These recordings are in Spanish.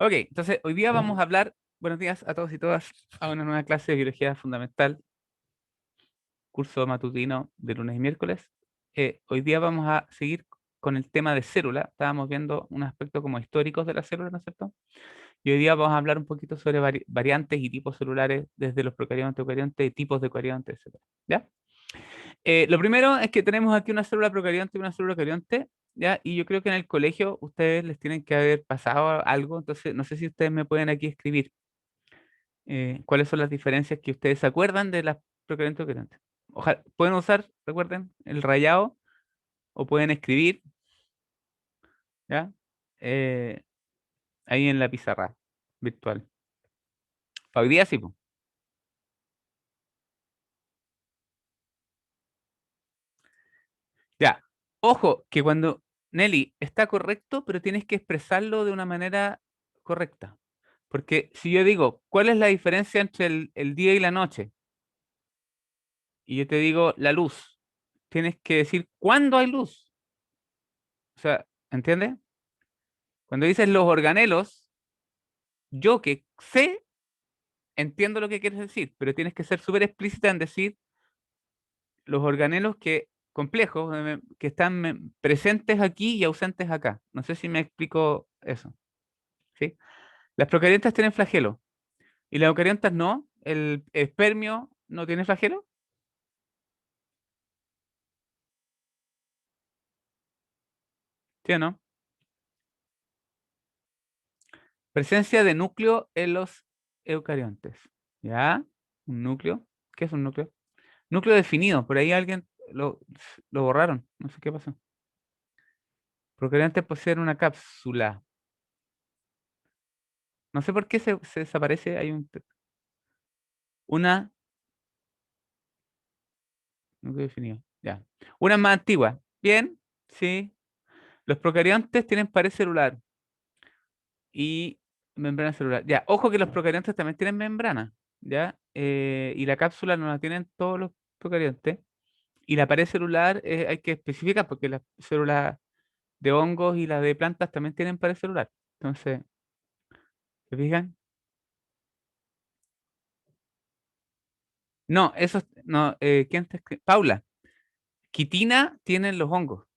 Ok, entonces hoy día vamos a hablar, buenos días a todos y todas, a una nueva clase de biología fundamental, curso matutino de lunes y miércoles. Hoy día vamos a seguir con el tema de célula. Estábamos viendo un aspecto como históricos de la célula, ¿no es cierto? Y hoy día vamos a hablar un poquito sobre variantes y tipos celulares desde los procariontes, eucariontes, tipos de eucariontes, etcétera. ¿Ya? Lo primero es que tenemos aquí una célula procarionte y una célula eucarionte, ¿ya? Y yo creo que en el colegio ustedes les tienen que haber pasado algo, entonces no sé si ustedes me pueden aquí escribir cuáles son las diferencias que ustedes se acuerdan de las procariontes y eucariontes. Ojalá, pueden usar, recuerden, el rayado o pueden escribir, ¿ya? Eh, ahí en la pizarra virtual. Hoy día sí, po. Ya. Ojo, que cuando Nelly está correcto, pero tienes que expresarlo de una manera correcta. Porque si yo digo, ¿cuál es la diferencia entre el día y la noche? Y yo te digo, la luz. Tienes que decir, ¿cuándo hay luz? O sea, ¿entiendes? Cuando dices los organelos, yo que sé, entiendo lo que quieres decir, pero tienes que ser súper explícita en decir los organelos que complejos, que están presentes aquí y ausentes acá. No sé si me explico eso, ¿sí? Las procariontas tienen flagelo y las eucariontas no. El espermio no tiene flagelo, ¿sí o no? Presencia de núcleo en los eucariontes. ¿Ya? Un núcleo. ¿Qué es un núcleo? Núcleo definido. Por ahí alguien lo borraron. No sé qué pasó. Procariontes poseen una cápsula. No sé por qué se desaparece. Hay una núcleo definido. Ya. Una más antigua. Bien. Sí. Los procariontes tienen pared celular y membrana celular. Ya, ojo que los procariontes también tienen membrana, ¿ya? Y la cápsula no la tienen todos los procariontes. Y la pared celular hay que especificar porque las células de hongos y las de plantas también tienen pared celular. Entonces, ¿se fijan? No, eso no, ¿quién está Paula, quitina tienen los hongos,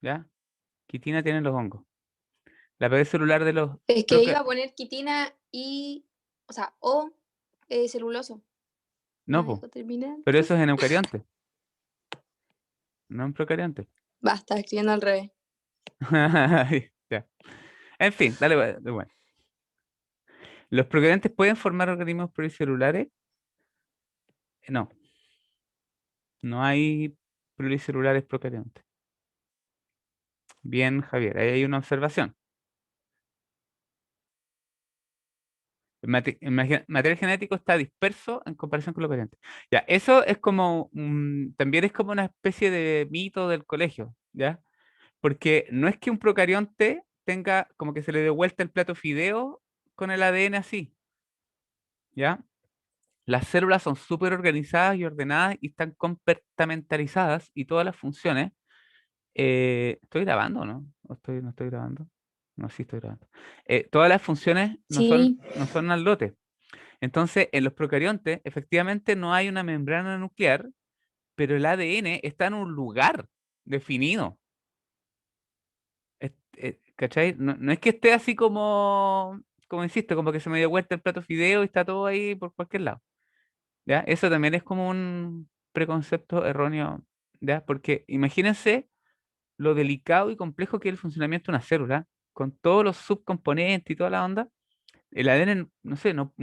¿ya? Quitina tienen los hongos. La pared celular de los Es que iba proca- a poner quitina y, o sea, celuloso. No no, me po, dejo terminar. pero eso es en eucarionte, no en procarionte. Basta, escribiendo al revés. Ya. En fin, dale, bueno. ¿Los procariontes pueden formar organismos pluricelulares? No, no hay pluricelulares procariontes. Bien, Javier, ahí hay una observación. Material genético está disperso en comparación con los eucariontes. Ya, eso es como, también es como una especie de mito del colegio, ¿ya? Porque no es que un procarionte tenga como que se le dé vuelta el plato fideo con el ADN así, ¿ya? Las células son súper organizadas y ordenadas y están compartamentalizadas y todas las funciones. ¿Estoy grabando, no? No estoy grabando? No, sí estoy grabando. Todas las funciones Sí. no son al lote. Entonces, en los procariontes, efectivamente no hay una membrana nuclear, pero el ADN está en un lugar definido. ¿Cachai? No, no es que esté así como insisto, como que se me dio vuelta el plato fideo y está todo ahí por cualquier lado. ¿Ya? Eso también es como un preconcepto erróneo, ¿ya? Porque imagínense lo delicado y complejo que es el funcionamiento de una célula, con todos los subcomponentes y toda la onda. El ADN, no sé, no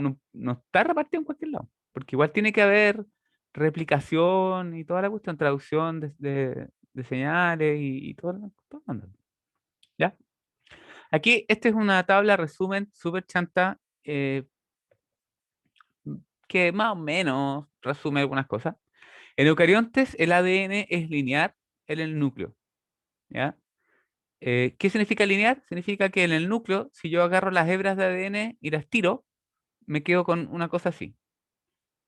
está repartido en cualquier lado, porque igual tiene que haber replicación y toda la cuestión, traducción de señales y toda la onda, ¿ya? Aquí, esta es una tabla resumen súper chanta, que más o menos resume algunas cosas. En eucariontes, el ADN es lineal en el núcleo, ¿ya? ¿Qué significa lineal? Significa que en el núcleo, si yo agarro las hebras de ADN y las tiro, me quedo con una cosa así,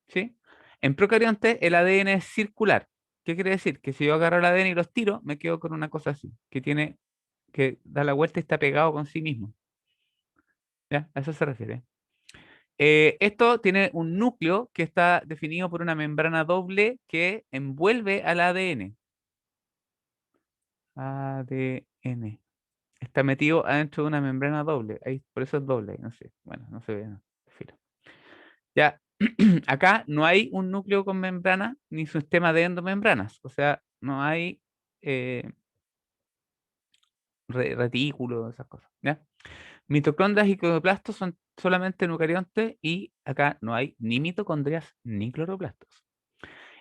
¿sí? En procariontes, el ADN es circular. ¿Qué quiere decir? Que si yo agarro el ADN y los tiro, me quedo con una cosa así, que da la vuelta y está pegado con sí mismo. ¿Ya? A eso se refiere. Esto tiene un núcleo que está definido por una membrana doble que envuelve al ADN. ADN. Está metido adentro de una membrana doble. Ahí, por eso es doble. No sé. Bueno, no se ve. No, filo. Ya, acá no hay un núcleo con membrana ni sistema de endomembranas. O sea, no hay retículos, esas cosas. ¿Ya? Mitocondrias y cloroplastos son solamente en eucariontes y acá no hay ni mitocondrias ni cloroplastos.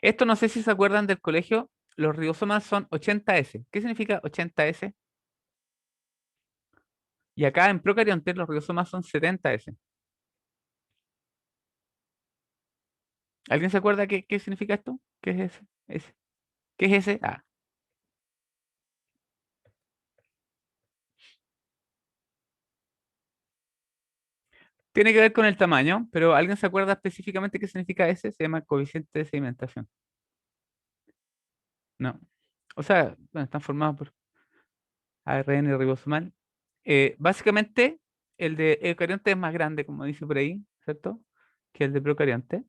Esto no sé si se acuerdan del colegio, los ribosomas son 80S. ¿Qué significa 80S? Y acá en procariontes los ribosomas son 70S. ¿Alguien se acuerda qué significa esto? ¿Qué es ese? ¿Qué es ese? Ah, tiene que ver con el tamaño, pero ¿alguien se acuerda específicamente qué significa ese? Se llama coeficiente de sedimentación. No. O sea, bueno, están formados por ARN ribosomal. Básicamente, el de eucarionte es más grande, como dice por ahí, ¿cierto? Que el de procarionte.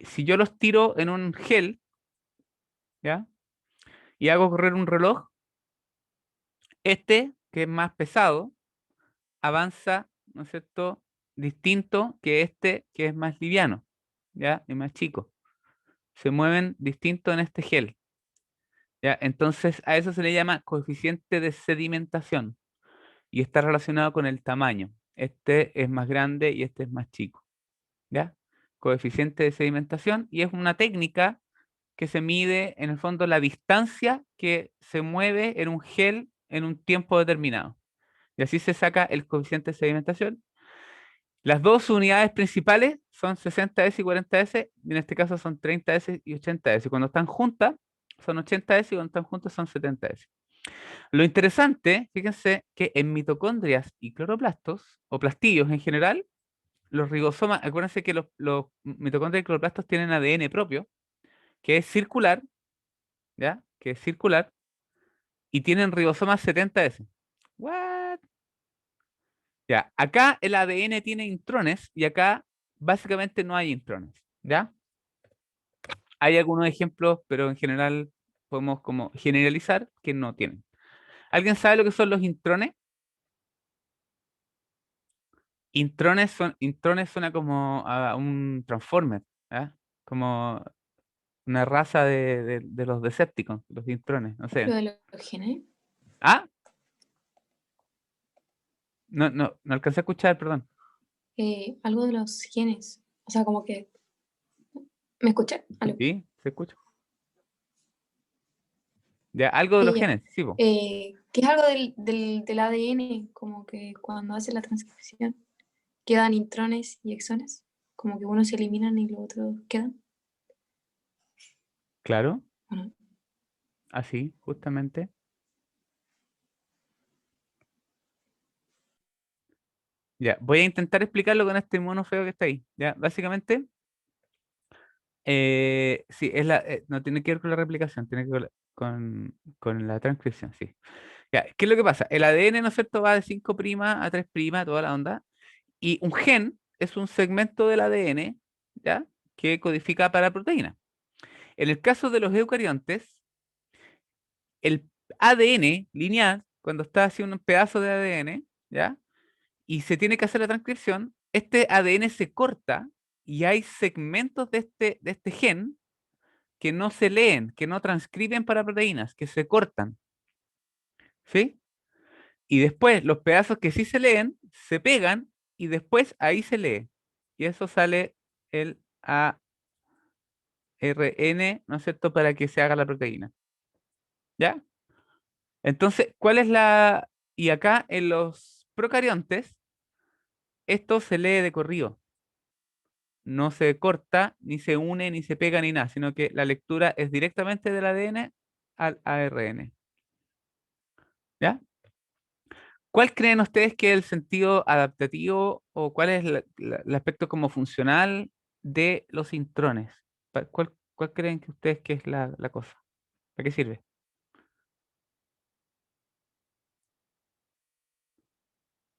Si yo los tiro en un gel, ¿ya? Y hago correr un reloj, este, que es más pesado, avanza, ¿no es cierto? Distinto que este, que es más liviano, ¿ya? Y más chico. Se mueven distinto en este gel, ¿ya? Entonces, a eso se le llama coeficiente de sedimentación y está relacionado con el tamaño. Este es más grande y este es más chico, ¿ya? Coeficiente de sedimentación y es una técnica que se mide en el fondo la distancia que se mueve en un gel en un tiempo determinado. Y así se saca el coeficiente de sedimentación. Las dos unidades principales son 60S y 40S, y en este caso son 30S y 80S. Cuando están juntas, son 80S y cuando están juntas son 70S. Lo interesante, fíjense que en mitocondrias y cloroplastos, o plastillos en general, los ribosomas, acuérdense que los mitocondrias y cloroplastos tienen ADN propio, que es circular, ¿ya? Que es circular, y tienen ribosomas 70S. ¿What? Ya, acá el ADN tiene intrones y acá básicamente no hay intrones, ¿ya? Hay algunos ejemplos, pero en general podemos como generalizar que no tienen. ¿Alguien sabe lo que son los intrones? Intrones suena como a un Transformer, ¿ya? Como una raza de los Decepticons, los intrones, no sé. Lo de los genes. Ah, no alcancé a escuchar, perdón. Algo de los genes. O sea, como que. ¿Me escuché? Aló. Sí, se escucha. Ya, algo de los Ya. genes, sí, po. Que es algo del ADN, como que cuando hace la transcripción quedan intrones y exones, como que unos se eliminan y los otros quedan. Claro, Bueno, así, justamente. Ya, voy a intentar explicarlo con este mono feo que está ahí. Ya, básicamente, sí, no tiene que ver con la replicación, tiene que ver con la transcripción, sí. Ya, ¿qué es lo que pasa? El ADN, ¿no es cierto?, va de 5' a 3', toda la onda, y un gen es un segmento del ADN, ¿ya? Que codifica para proteína. En el caso de los eucariontes, el ADN lineal, cuando está haciendo un pedazo de ADN, ¿ya? Y se tiene que hacer la transcripción, este ADN se corta y hay segmentos de este gen que no se leen, que no transcriben para proteínas, que se cortan, ¿sí? Y después los pedazos que sí se leen, se pegan y después ahí se lee. Y eso sale el ARN, ¿no es cierto?, para que se haga la proteína. ¿Ya? Entonces, ¿cuál es la... Y acá en los procariontes, esto se lee de corrido. No se corta, ni se une, ni se pega, ni nada, sino que la lectura es directamente del ADN al ARN. ¿Ya? ¿Cuál creen ustedes que es el sentido adaptativo o cuál es el aspecto como funcional de los intrones? ¿Cuál creen que ustedes que es la cosa? ¿Para qué sirve?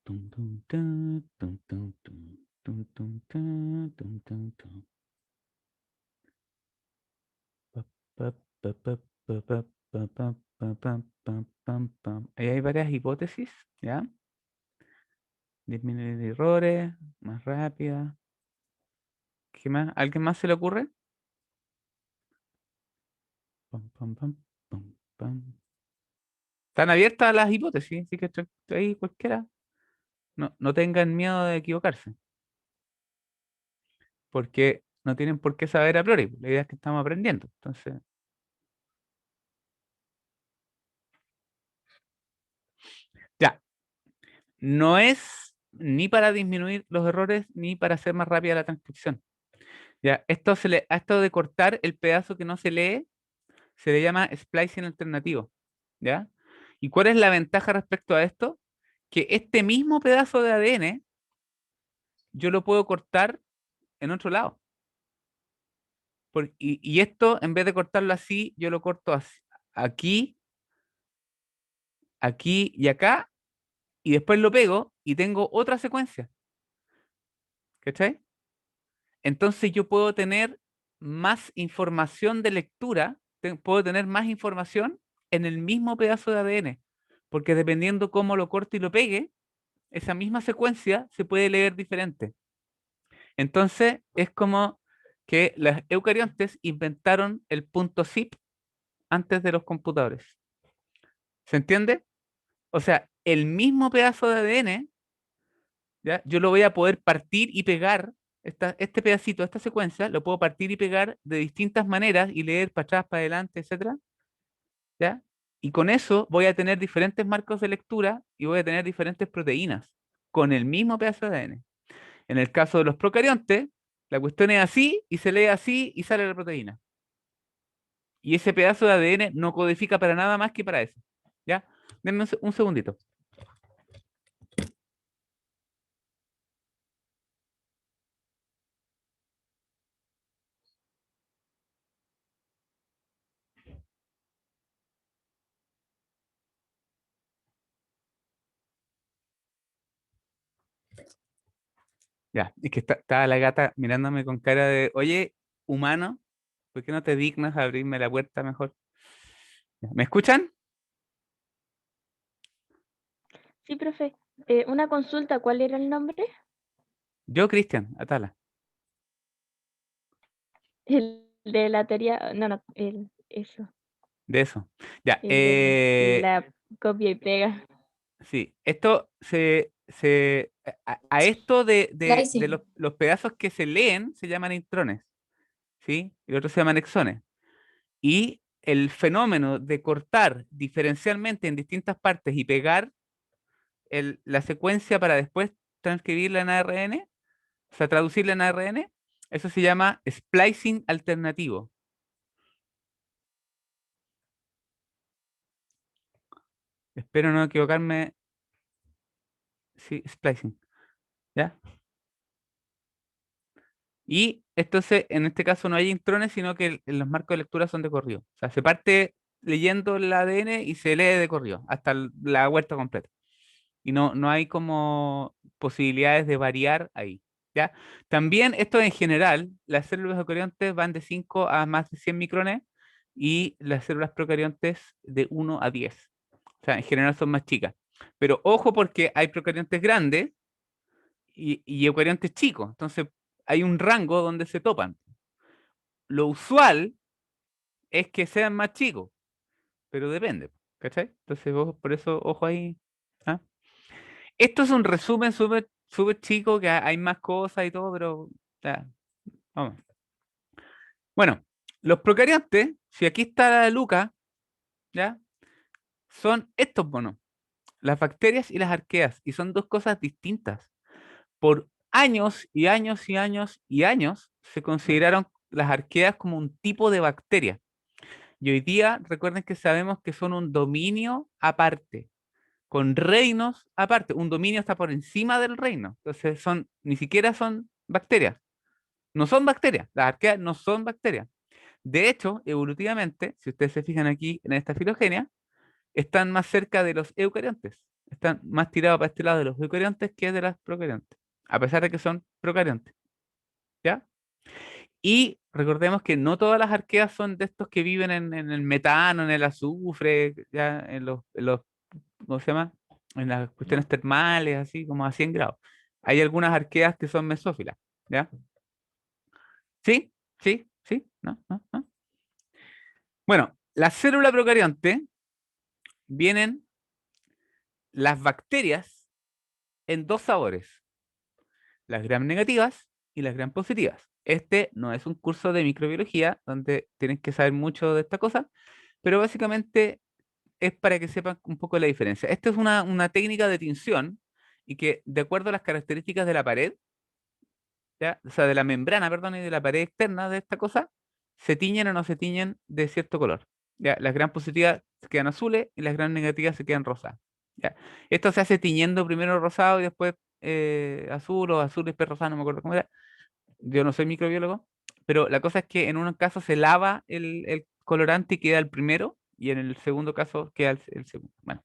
Tum, tum, ta, tum, tum, tum, tum, tum, ta, tum, tum, tum. Pa, pa, pa, pa, pa, pa, pa, pa, pa, pa, pam, pam, pam. Ahí hay varias hipótesis, ¿ya? Disminuir errores, más rápida. ¿Qué más? ¿Alguien más se le ocurre? Pam, pam, pam, pam, pam. Están abiertas las hipótesis, así que ahí cualquiera. No tengan miedo de equivocarse, porque no tienen por qué saber a priori. La idea es que estamos aprendiendo. Entonces, ya, no es ni para disminuir los errores ni para hacer más rápida la transcripción. Ya, a esto de cortar el pedazo que no se lee se le llama splicing alternativo. ¿Ya? ¿Y cuál es la ventaja respecto a esto? Que este mismo pedazo de ADN yo lo puedo cortar en otro lado. Y esto, en vez de cortarlo así, yo lo corto aquí, aquí y acá, y después lo pego y tengo otra secuencia. ¿Cachai? Entonces yo puedo tener más información de lectura, puedo tener más información en el mismo pedazo de ADN, porque dependiendo cómo lo corte y lo pegue, esa misma secuencia se puede leer diferente. Entonces es como que los eucariontes inventaron el punto zip antes de los computadores. ¿Se entiende? O sea, el mismo pedazo de ADN, ¿ya? Yo lo voy a poder partir y pegar, este pedacito, esta secuencia, lo puedo partir y pegar de distintas maneras y leer para atrás, para adelante, etcétera, ¿ya? Y con eso voy a tener diferentes marcos de lectura y voy a tener diferentes proteínas con el mismo pedazo de ADN. En el caso de los procariontes, la cuestión es así y se lee así y sale la proteína. Y ese pedazo de ADN no codifica para nada más que para eso. ¿Ya? Denme un segundito. Ya, es que estaba la gata mirándome con cara de, oye, humano, ¿por qué no te dignas a abrirme la puerta mejor? Ya, ¿me escuchan? Sí, profe. Una consulta, ¿cuál era el nombre? Yo, Cristian, Atala, El de la teoría, no, no, eso, de eso. Ya, el de la copia y pega. sí, esto a esto de Slicing. los pedazos que se leen se llaman intrones, ¿sí? Y los otros se llaman exones. Y el fenómeno de cortar diferencialmente en distintas partes y pegar la secuencia para después transcribirla en ARN, o sea, traducirla en ARN, eso se llama splicing alternativo. Espero no equivocarme. Sí, splicing. ¿Ya? Y entonces, en este caso no hay intrones, sino que los marcos de lectura son de corrido. O sea, se parte leyendo el ADN y se lee de corrido, hasta la vuelta completa. Y no hay como posibilidades de variar ahí. ¿Ya? También esto en general, las células eucariontes van de 5 a más de 100 micrones y las células procariontes de 1 a 10. O sea, en general son más chicas. Pero ojo porque hay procariontes grandes y eucariontes chicos. Entonces hay un rango donde se topan. Lo usual es que sean más chicos, pero depende. ¿Cachai? Entonces por eso ojo ahí. ¿Ah? Esto es un resumen súper chico, que hay más cosas y todo, pero ya, vamos. Bueno, los procariontes, si aquí está la Luca, ¿ya? Son estos monos, las bacterias y las arqueas, y son dos cosas distintas. Por años y años y años y años se consideraron las arqueas como un tipo de bacteria. Y hoy día recuerden que sabemos que son un dominio aparte, con reinos aparte. Un dominio está por encima del reino. Entonces ni siquiera son bacterias. No son bacterias. Las arqueas no son bacterias. De hecho, evolutivamente, si ustedes se fijan aquí en esta filogenia, están más cerca de los eucariontes. están más tirados para este lado de los eucariontes que de las procariontes, a pesar de que son procariontes, ¿ya? Y recordemos que no todas las arqueas son de estos que viven en el metano, en el azufre, ya ¿cómo se llama? En las cuestiones termales, así como a 100 grados. Hay algunas arqueas que son mesófilas, ¿ya? ¿Sí? ¿Sí? ¿Sí? ¿No? ¿No? ¿No? Bueno, la célula procarionte vienen las bacterias en dos sabores, las gram negativas y las gram positivas. Este no es un curso de microbiología donde tienen que saber mucho de esta cosa, pero básicamente es para que sepan un poco la diferencia. Esta es una técnica de tinción y que de acuerdo a las características de la pared, ¿ya? O sea, de la membrana, perdón, y de la pared externa de esta cosa, se tiñen o no se tiñen de cierto color. ¿Ya? Las gran positivas se quedan azules y las gran negativas se quedan rosadas. ¿Ya? Esto se hace tiñendo primero rosado y después azul o azul y después rosado, no me acuerdo cómo era. Yo no soy microbiólogo, pero la cosa es que en un caso se lava el colorante y queda el primero, y en el segundo caso queda el segundo. Bueno,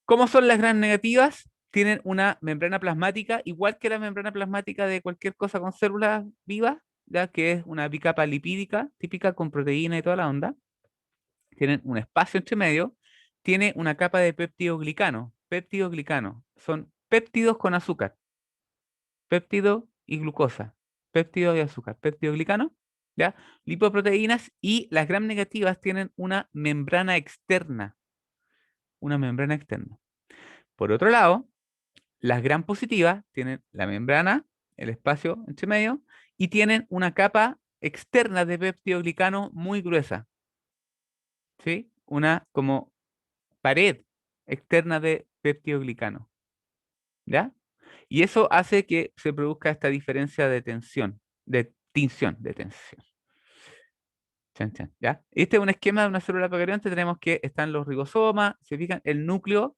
¿cómo son las gran negativas? Tienen una membrana plasmática, igual que la membrana plasmática de cualquier cosa con células vivas, ya que es una bicapa lipídica, típica con proteína y toda la onda. Tienen un espacio entre medio, tiene una capa de péptido-glicano. Péptido-glicano son péptidos con azúcar, péptido y glucosa, péptido y azúcar, péptido-glicano, ¿ya? Lipoproteínas, y las gram negativas tienen una membrana externa. Por otro lado, las gram positivas tienen la membrana, el espacio entre medio, y tienen una capa externa de peptidoglicano muy gruesa, ¿sí? Una como pared externa de peptidoglicano, ¿ya? Y eso hace que se produzca esta diferencia de tensión, de tinción, de tensión. Chan, chan, ¿ya? Este es un esquema de una célula procarionte. Tenemos que están los ribosomas, se fijan, el núcleo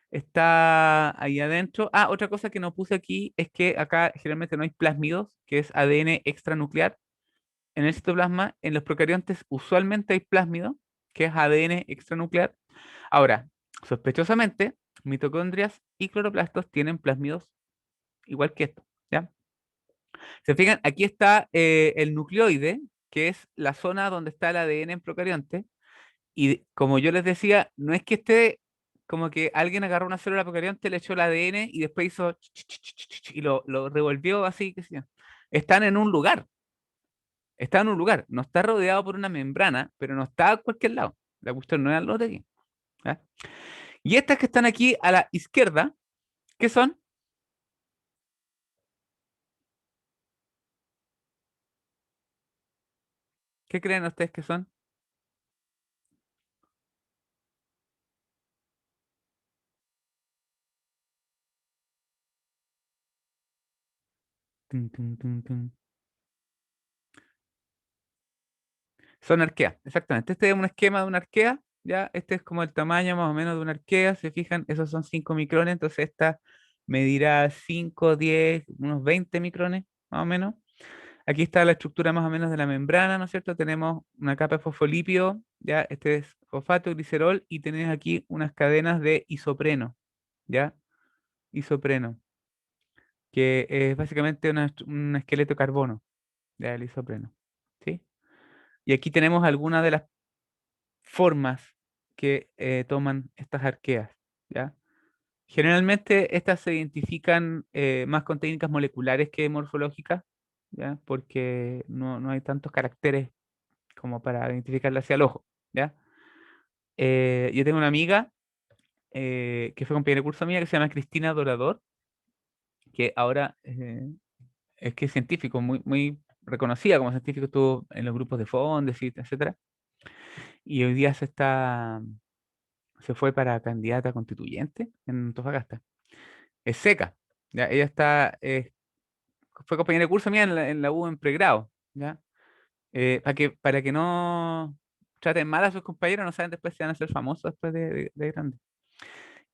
está ahí adentro. Ah, otra cosa que no puse aquí es que acá generalmente no hay plásmidos, que es ADN extranuclear. En el citoplasma, en los procariontes usualmente hay plásmido, que es ADN extranuclear. Ahora, sospechosamente, mitocondrias y cloroplastos tienen plásmidos igual que esto, ¿ya? Se fijan, aquí está el nucleoide, que es la zona donde está el ADN en procarionte. Y como yo les decía, no es que esté como que alguien agarró una célula procarionte, le echó el ADN y después hizo y lo revolvió así, qué sé yo. Están en un lugar, está en un lugar, no está rodeado por una membrana, pero no está a cualquier lado. La cuestión no es al lote aquí. ¿Ya? Y estas que están aquí a la izquierda, ¿qué son? ¿Qué creen ustedes que son? Tun, tun, tun, tun. Son arqueas, exactamente. Este es un esquema de una arquea, ¿ya? Este es como el tamaño más o menos de una arquea, se fijan, esos son 5 micrones, entonces esta medirá 5, 10, unos 20 micrones, más o menos. Aquí está la estructura más o menos de la membrana, ¿no es cierto? Tenemos una capa de fosfolípido, ¿ya? Este es fosfato, glicerol, y tenés aquí unas cadenas de isopreno, ¿ya? Isopreno, que es básicamente un esqueleto de carbono, ¿ya? El isopreno, ¿sí? Y aquí tenemos algunas de las formas que toman estas arqueas, ¿ya? Generalmente estas se identifican más con técnicas moleculares que morfológicas, ¿ya? Porque no hay tantos caracteres como para identificarla hacia el ojo, ¿ya? Yo tengo una amiga que fue compañera de curso mía que se llama Cristina Dorador, que ahora es que es científico, muy reconocida como científico, estuvo en los grupos de Fondes, etcétera, y hoy día se fue para candidata constituyente en Antofagasta. Es seca, ¿ya? Ella fue compañera de curso mía en la U en pregrado, ¿ya? Para que no traten mal a sus compañeros, no saben después si van a ser famosos después de grande.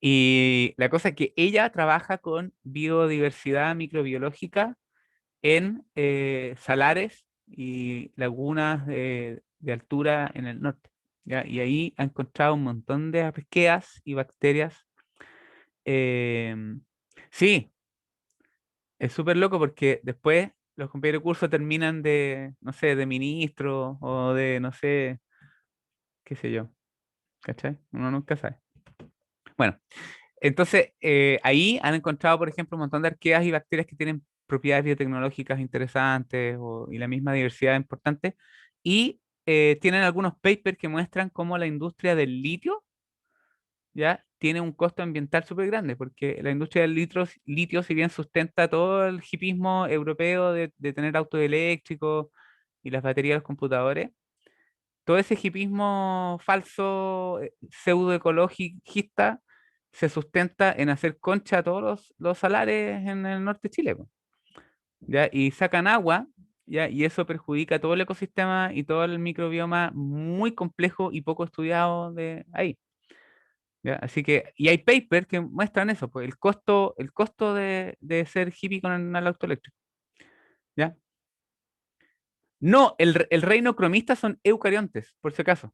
Y la cosa es que ella trabaja con biodiversidad microbiológica en salares y lagunas de altura en el norte, ¿ya? Y ahí ha encontrado un montón de arqueas y bacterias Sí, es súper loco porque después los compañeros de curso terminan de, no sé, de ministro o de, no sé, qué sé yo, ¿cachai? Uno nunca sabe. Bueno, entonces ahí han encontrado, por ejemplo, un montón de arqueas y bacterias que tienen propiedades biotecnológicas interesantes y la misma diversidad importante. Y tienen algunos papers que muestran cómo la industria del litio ya tiene un costo ambiental súper grande, porque la industria del litio, si bien sustenta todo el hipismo europeo de tener autos eléctricos y las baterías de los computadores, todo ese hipismo falso, pseudoecologista, se sustenta en hacer concha a todos los salares en el norte de Chile, po, ¿ya? Y sacan agua, ¿ya? Y eso perjudica todo el ecosistema y todo el microbioma muy complejo y poco estudiado de ahí. ¿Ya? Así que, y hay papers que muestran eso, pues el costo de ser hippie con el auto eléctrico. ¿Ya? No, el reino cromista son eucariontes, por si acaso.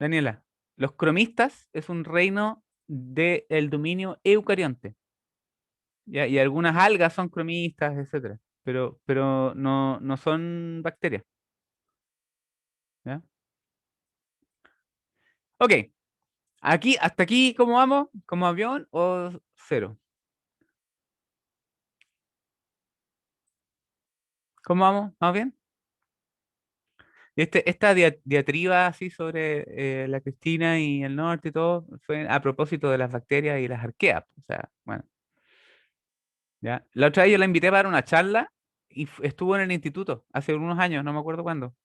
Daniela, los cromistas es un reino del dominio eucarionte. ¿Ya? Y algunas algas son cromistas, etcétera. Pero no son bacterias. ¿Ya? Ok, aquí, hasta aquí, ¿cómo vamos? ¿Como avión o cero? ¿Cómo vamos? ¿Vamos bien? Esta diatriba así sobre la Cristina y el norte y todo fue a propósito de las bacterias y las arqueas. O sea, bueno, ya. La otra vez yo la invité para dar una charla y estuvo en el instituto hace unos años, no me acuerdo cuándo.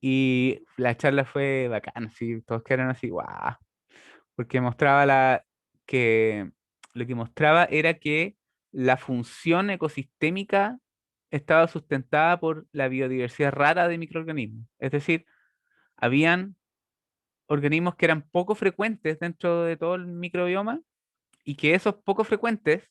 Y la charla fue bacana, así, todos quedaron así, guau, porque mostraba que lo que mostraba era que la función ecosistémica estaba sustentada por la biodiversidad rara de microorganismos. Es decir, habían organismos que eran poco frecuentes dentro de todo el microbioma y que esos poco frecuentes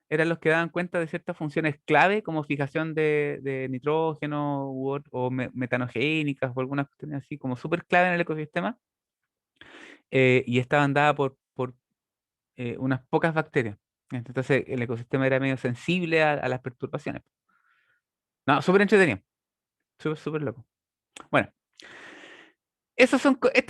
eran los que daban cuenta de ciertas funciones clave como fijación de nitrógeno o metanogénicas o algunas cuestiones así como súper clave en el ecosistema y estaban dadas por unas pocas bacterias. Entonces el ecosistema era medio sensible a las perturbaciones. No, súper entretenido, súper, súper loco. Bueno, estas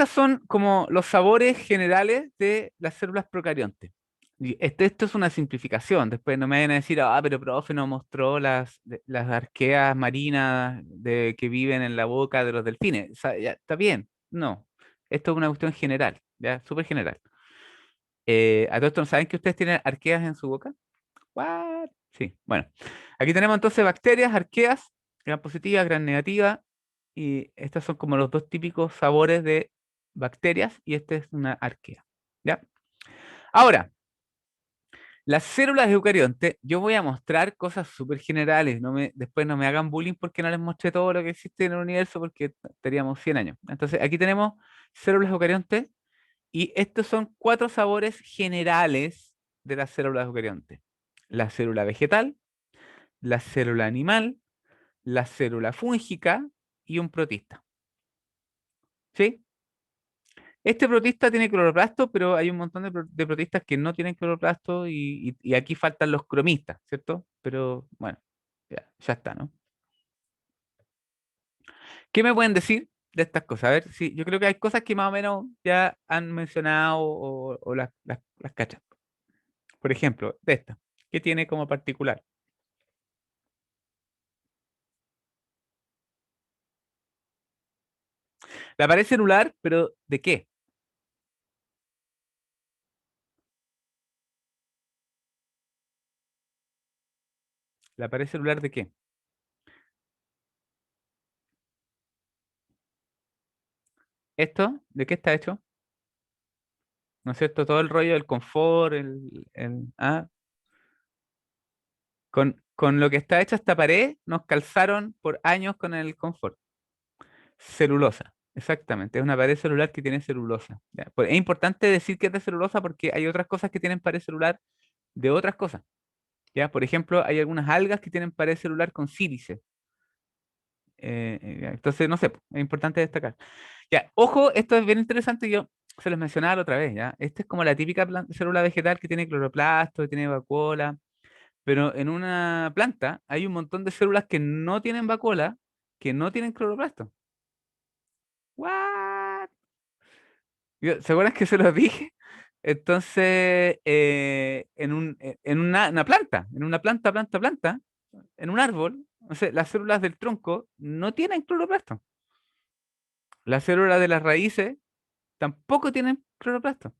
son como los sabores generales de las células procariontes. Y esto es una simplificación. Después no me vayan a decir, pero profe no mostró las arqueas marinas que viven en la boca de los delfines. O sea, ya, está bien. No. Esto es una cuestión general, ya, súper general. ¿A todo esto no saben que ustedes tienen arqueas en su boca? ¿What? Sí, bueno. Aquí tenemos entonces bacterias, arqueas, gran positiva, gran negativa. Y estos son como los dos típicos sabores de bacterias y esta es una arquea. ¿Ya? Ahora, las células eucariontes, yo voy a mostrar cosas súper generales. Después no me hagan bullying porque no les mostré todo lo que existe en el universo porque estaríamos 100 años. Entonces, aquí tenemos células eucariontes y estos son 4 sabores generales de las células eucariontes. La célula vegetal, la célula animal, la célula fúngica y un protista. ¿Sí? Este protista tiene cloroplasto, pero hay un montón de protistas que no tienen cloroplasto y aquí faltan los cromistas, ¿cierto? Pero bueno, ya está, ¿no? ¿Qué me pueden decir de estas cosas? A ver, sí, yo creo que hay cosas que más o menos ya han mencionado o las cachan. Por ejemplo, de esta, ¿qué tiene como particular? La pared celular, pero ¿de qué? ¿La pared celular de qué? ¿Esto? ¿De qué está hecho? ¿No es cierto? Todo el rollo del confort, con lo que está hecha esta pared, nos calzaron por años con el confort. Celulosa, exactamente. Es una pared celular que tiene celulosa. ¿Ya? Pues es importante decir que es de celulosa porque hay otras cosas que tienen pared celular de otras cosas. ¿Ya? Por ejemplo, hay algunas algas que tienen pared celular con sílice. Entonces, no sé, es importante destacar. Ya, ojo, esto es bien interesante. Yo se los mencionaba la otra vez, ¿ya? Esta es como la típica célula vegetal que tiene cloroplasto, que tiene vacuola, pero en una planta hay un montón de células que no tienen vacuola, que no tienen cloroplasto. ¿What? ¿Se acuerdan que se los dije? Entonces, en una planta, planta, en un árbol, o sea, las células del tronco no tienen cloroplasto. Las células de las raíces tampoco tienen cloroplasto.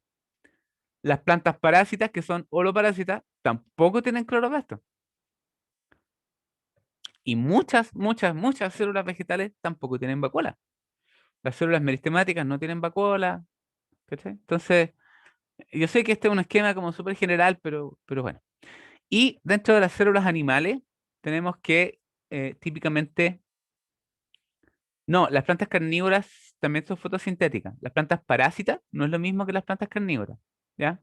Las plantas parásitas, que son holoparásitas, tampoco tienen cloroplasto. Y muchas células vegetales tampoco tienen vacuola. Las células meristemáticas no tienen vacuola, ¿cachai? Entonces, yo sé que este es un esquema como súper general, pero bueno. Y dentro de las células animales, tenemos que típicamente, no, las plantas carnívoras también son fotosintéticas. Las plantas parásitas no es lo mismo que las plantas carnívoras, ¿ya?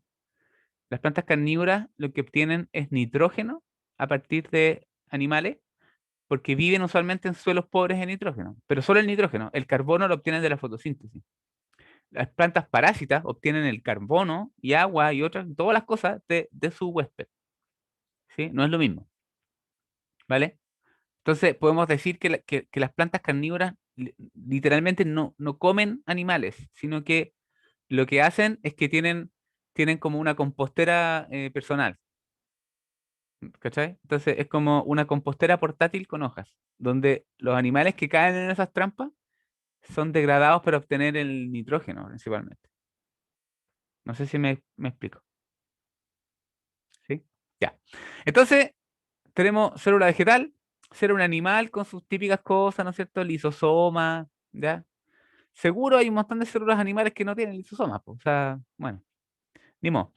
Las plantas carnívoras lo que obtienen es nitrógeno a partir de animales, porque viven usualmente en suelos pobres en nitrógeno, pero solo el nitrógeno, el carbono lo obtienen de la fotosíntesis. Las plantas parásitas obtienen el carbono y agua y otras, todas las cosas de su huésped, ¿sí? No es lo mismo, ¿vale? Entonces podemos decir que las plantas carnívoras literalmente no comen animales, sino que lo que hacen es que tienen como una compostera personal, ¿cachai? Entonces es como una compostera portátil con hojas, donde los animales que caen en esas trampas son degradados para obtener el nitrógeno principalmente. No sé si me explico, ¿sí? Ya. Entonces tenemos célula vegetal, célula animal con sus típicas cosas, ¿no es cierto? Lisosoma, ¿ya? Seguro hay un montón de células animales que no tienen lisosomas, po, o sea, bueno, ni modo.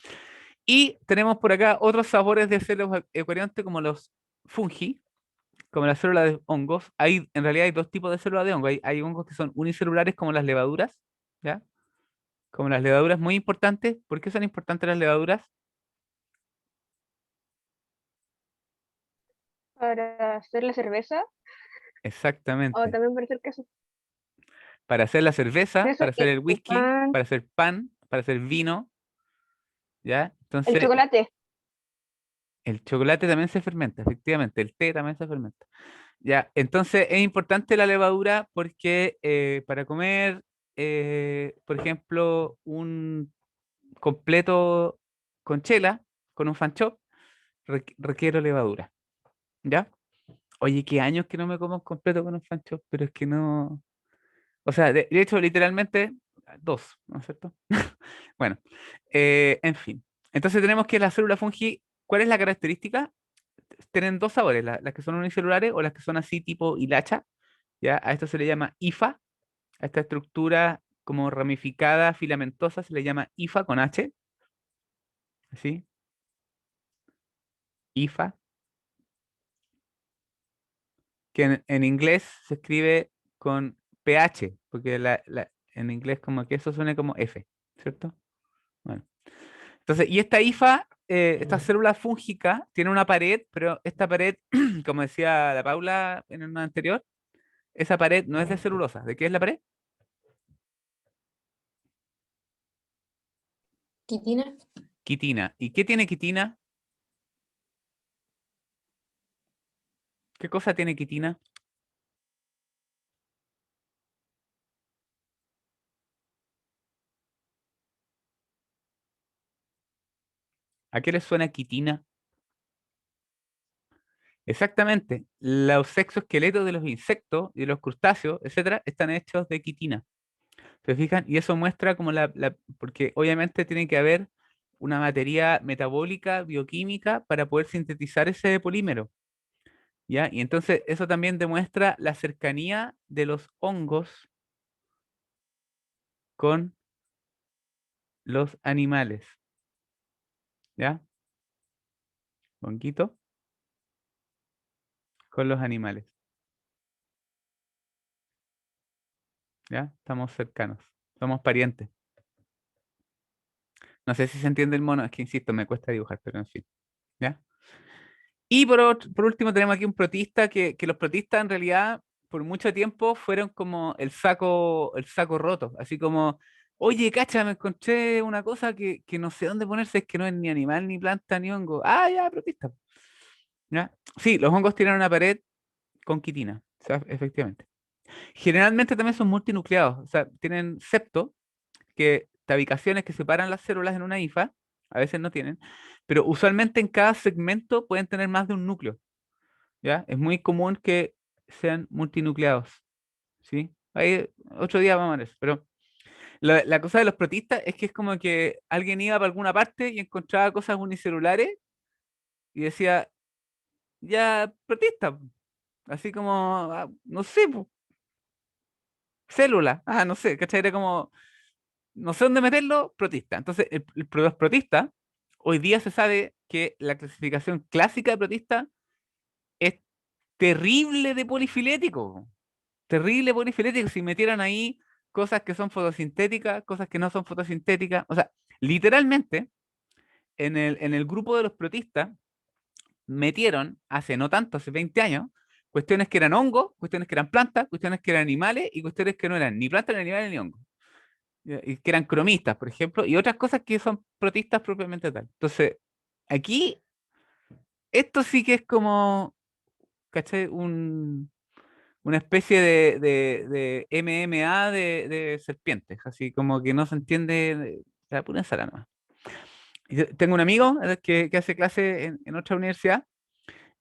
Y tenemos por acá otros sabores de células eucariontes como los fungi, como las células de hongos. En realidad hay dos tipos de células de hongo. Hay hongos que son unicelulares como las levaduras, ¿ya? Como las levaduras muy importantes. ¿Por qué son importantes las levaduras? Para hacer la cerveza o Exactamente. también para hacer queso. Para hacer la cerveza, Queso para hacer el y whisky, pan, para hacer pan, para hacer vino, ¿ya? el Entonces, chocolate. el chocolate también se fermenta, efectivamente. El té también se fermenta. Ya, entonces es importante la levadura porque para comer, por ejemplo, un completo con chela, con un fan chop, requiero levadura. ¿Ya? Oye, qué años que no me como un completo con un fan chop, pero es que no. O sea, de hecho, literalmente, dos, ¿no es cierto? Bueno, en fin. Entonces tenemos que la célula fungi, ¿cuál es la característica? Tienen dos sabores, las que son unicelulares o las que son así tipo hilacha, ¿ya? A esto se le llama hifa, a esta estructura como ramificada, filamentosa, se le llama hifa con H, ¿sí? Hifa, que en inglés se escribe con PH, porque en inglés como que eso suena como F, ¿cierto? Bueno. Entonces, y esta hifa, esta célula fúngica, tiene una pared, pero esta pared, como decía la Paula en el anterior, esa pared no es de celulosa. ¿De qué es la pared? Quitina. Quitina. ¿Y qué tiene quitina? ¿Qué cosa tiene quitina? ¿A qué le suena quitina? Exactamente. Los exoesqueletos de los insectos y de los crustáceos, etcétera, están hechos de quitina. ¿Se fijan? Y eso muestra como porque obviamente tiene que haber una materia metabólica, bioquímica, para poder sintetizar ese polímero. ¿Ya? Y entonces eso también demuestra la cercanía de los hongos con los animales. ¿Ya? Honguito con los animales. ¿Ya? Estamos cercanos. Somos parientes. No sé si se entiende el mono, es que insisto, me cuesta dibujar, pero en fin. ¿Ya? Y por último tenemos aquí un protista que los protistas en realidad por mucho tiempo fueron como el saco roto, así como Oye, cacha, me encontré una cosa que no sé dónde ponerse, es que no es ni animal, ni planta, ni hongo. Ah, ya, protista. ¿Ya? Sí, los hongos tienen una pared con quitina, o sea, efectivamente. Generalmente también son multinucleados, o sea, tienen septo, que tabicaciones que separan las células en una hifa, a veces no tienen, pero usualmente en cada segmento pueden tener más de un núcleo, ¿ya? Es muy común que sean multinucleados, ¿sí? Ahí otro día vamos a ver eso, pero la cosa de los protistas es que es como que alguien iba para alguna parte y encontraba cosas unicelulares y decía, ya, protista, así como, no sé, célula, no sé, ¿cachai? Era como, no sé dónde meterlo, protista. Entonces, los protistas, hoy día se sabe que la clasificación clásica de protista es terrible de polifilético. Terrible polifilético. Si metieran ahí cosas que son fotosintéticas, cosas que no son fotosintéticas. O sea, literalmente, en el grupo de los protistas, metieron, hace no tanto, hace 20 años, cuestiones que eran hongos, cuestiones que eran plantas, cuestiones que eran animales y cuestiones que no eran ni plantas, ni animales, ni hongos. Y que eran cromistas, por ejemplo, y otras cosas que son protistas propiamente tal. Entonces, aquí, esto sí que es como, ¿cachai? Una especie de MMA de serpientes, así como que no se entiende la pura ensalada nomás. Y tengo un amigo que hace clase en otra universidad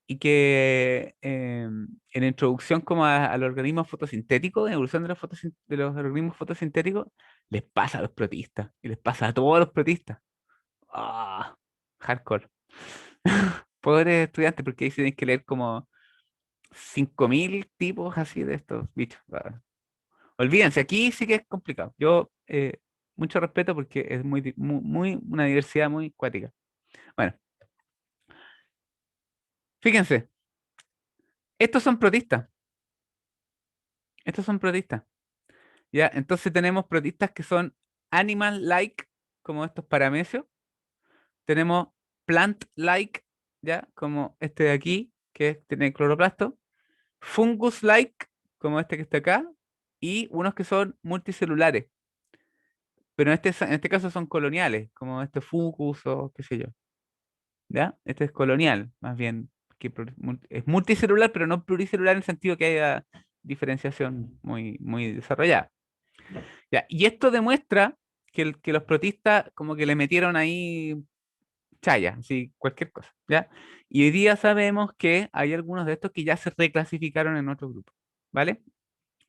y que en introducción como al organismo fotosintético, en evolución de los organismos fotosintéticos, les pasa a los protistas y les pasa a todos los protistas. Ah, hardcore. Pobres estudiantes, porque ahí se tienen que leer como 5.000 tipos así de estos bichos. Olvídense, aquí sí que es complicado. Yo, mucho respeto porque es una diversidad muy cuática. Bueno, fíjense, estos son protistas. Estos son protistas. ¿Ya? Entonces tenemos protistas que son animal-like, como estos paramecios. Tenemos plant-like, ¿ya? Como este de aquí, tiene cloroplasto. Fungus-like, como este que está acá. Y unos que son multicelulares. Pero en este caso son coloniales, como este fungus o qué sé yo. ¿Ya? Este es colonial, más bien. Es multicelular, pero no pluricelular en el sentido que haya diferenciación muy, muy desarrollada. Ya, y esto demuestra que los protistas como que le metieron ahí chaya, así, cualquier cosa, ¿ya? Y hoy día sabemos que hay algunos de estos que ya se reclasificaron en otro grupo, ¿vale?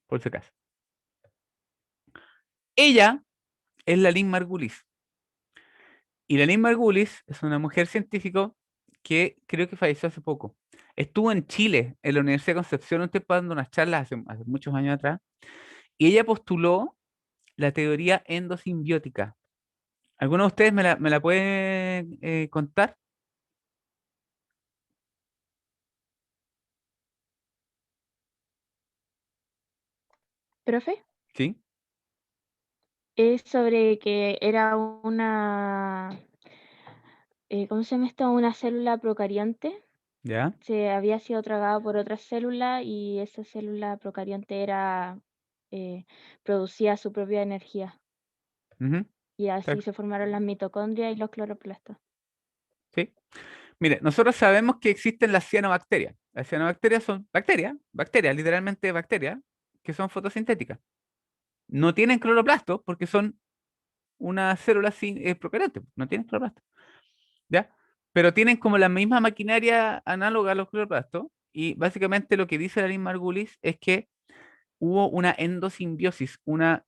Por si acaso. Ella es la Lynn Margulis. Y la Lynn Margulis es una mujer científico que creo que falleció hace poco. Estuvo en Chile, en la Universidad de Concepción, un tiempo dando unas charlas hace muchos años atrás, y ella postuló la teoría endosimbiótica. ¿Alguno de ustedes me la puede contar? Profe, Sí, es sobre que era ¿cómo se llama esto? Una célula procarionte. ya. Se había sido tragada por otra célula y esa célula procarionte eh, producía su propia energía. Ujú, Y así exacto, se formaron las mitocondrias y los cloroplastos. sí. Mire, nosotros sabemos que existen las cianobacterias. Las cianobacterias son bacterias, literalmente bacterias, que son fotosintéticas. No tienen cloroplastos porque son una célula sin procariante, no tienen cloroplastos, ¿ya? Pero tienen como la misma maquinaria análoga a los cloroplastos y básicamente lo que dice la Lynn Margulis es que hubo una endosimbiosis, una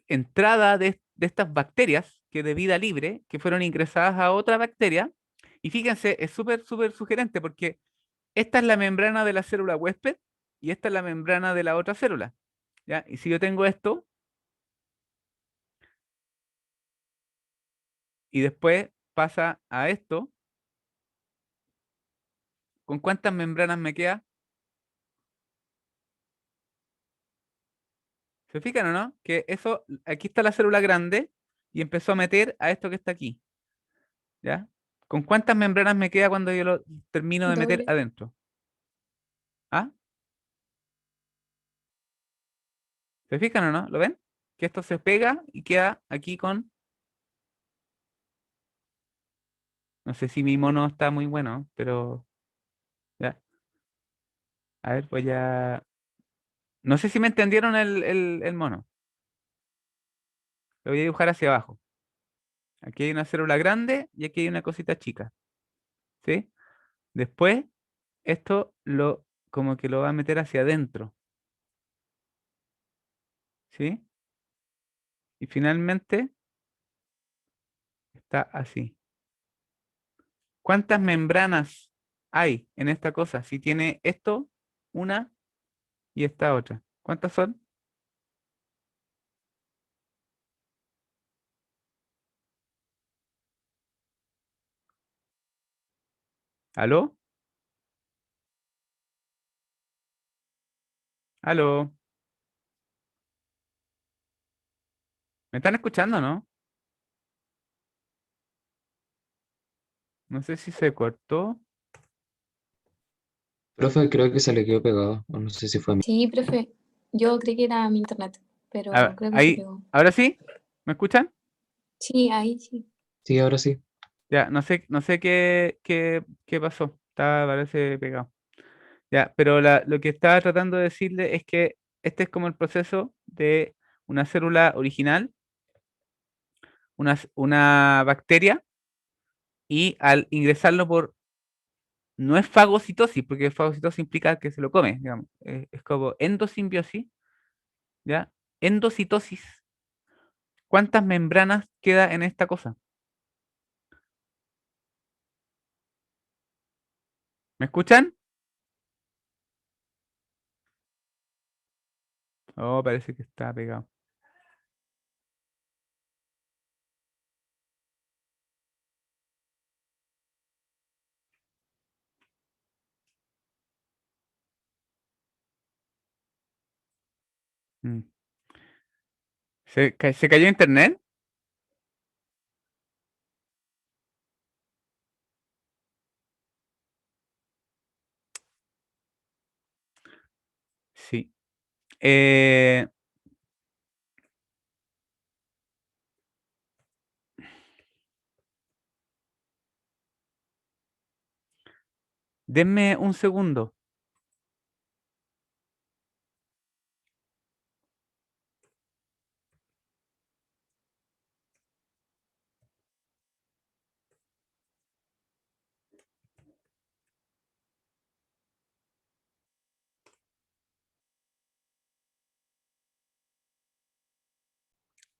entrada de estas bacterias que de vida libre, que fueron ingresadas a otra bacteria. Y fíjense, es súper, súper sugerente porque esta es la membrana de la célula huésped y esta es la membrana de la otra célula. ¿Ya? Y si yo tengo esto y después pasa a esto, ¿con cuántas membranas me queda? ¿Se fijan o no? Que eso, aquí está la célula grande y empezó a meter a esto que está aquí. ¿Ya? ¿Con cuántas membranas me queda cuando yo lo termino de meter Doble. adentro? ¿Ah? ¿Se fijan o no? ¿Lo ven? que esto se pega y queda aquí con... No sé si mi mono está muy bueno, pero... Ya. A ver, voy a... No sé si me entendieron el mono. Lo voy a dibujar hacia abajo. Aquí hay una célula grande y aquí hay una cosita chica. ¿Sí? Después, esto lo como que lo va a meter hacia adentro. ¿Sí? Y finalmente está así. ¿Cuántas membranas hay en esta cosa? Si tiene esto, una y esta otra. ¿Cuántas son? ¿Aló? ¿Aló? ¿Me están escuchando, no? No sé si se cortó. Profe, creo que se le quedó pegado, o no sé si fue a mí. Sí, profe. Yo creí que era mi internet, pero creo que se Ahí, pegó. ¿ahora sí? ¿Me escuchan? Sí, ahí sí. Sí, ahora sí. Ya, no sé qué pasó. Estaba, parece, pegado. Ya, pero lo que estaba tratando de decirle es que este es como el proceso de una célula original, una bacteria, y al ingresarlo por, no es fagocitosis, porque fagocitosis implica que se lo come, digamos, es como endosimbiosis, ¿ya? Endocitosis. ¿Cuántas membranas queda en esta cosa? ¿Me escuchan? Oh, parece que está pegado. Mm. ¿Se cayó internet? Sí. Eh, denme un segundo.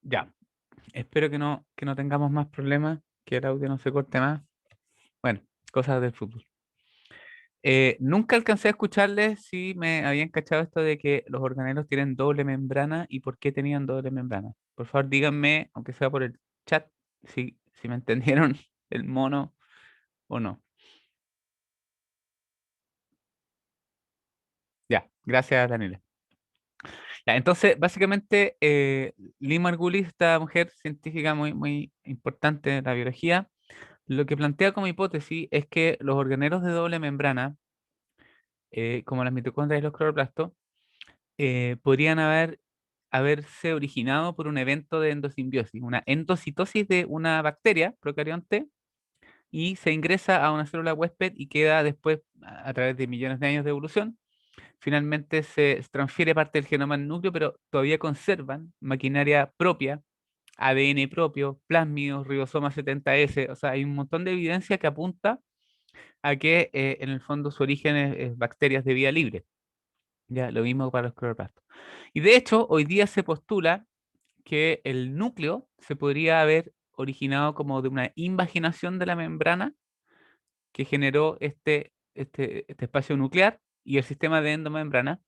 Ya. Espero que no tengamos más problemas, que el audio no se corte más. Bueno, cosas del fútbol. Nunca alcancé a escucharles si me habían cachado esto de que los organelos tienen doble membrana y por qué tenían doble membrana. Por favor, díganme, aunque sea por el chat, si me entendieron el mono o no. Ya, gracias, Daniela. Ya, entonces, básicamente, Lee Margulis, esta mujer científica muy, muy importante en la biología, lo que plantea como hipótesis es que los organelos de doble membrana, como las mitocondrias y los cloroplastos, podrían haberse originado por un evento de endosimbiosis, una endocitosis de una bacteria procarionte, y se ingresa a una célula huésped y queda después, a través de millones de años de evolución, finalmente se transfiere parte del genoma al núcleo, pero todavía conservan maquinaria propia, ADN propio, plásmidos, ribosoma 70S, o sea, hay un montón de evidencia que apunta a que en el fondo su origen es bacterias de vía libre. Ya, lo mismo para los cloroplastos. Y de hecho, hoy día se postula que el núcleo se podría haber originado como de una invaginación de la membrana que generó este espacio nuclear y el sistema de endomembrana,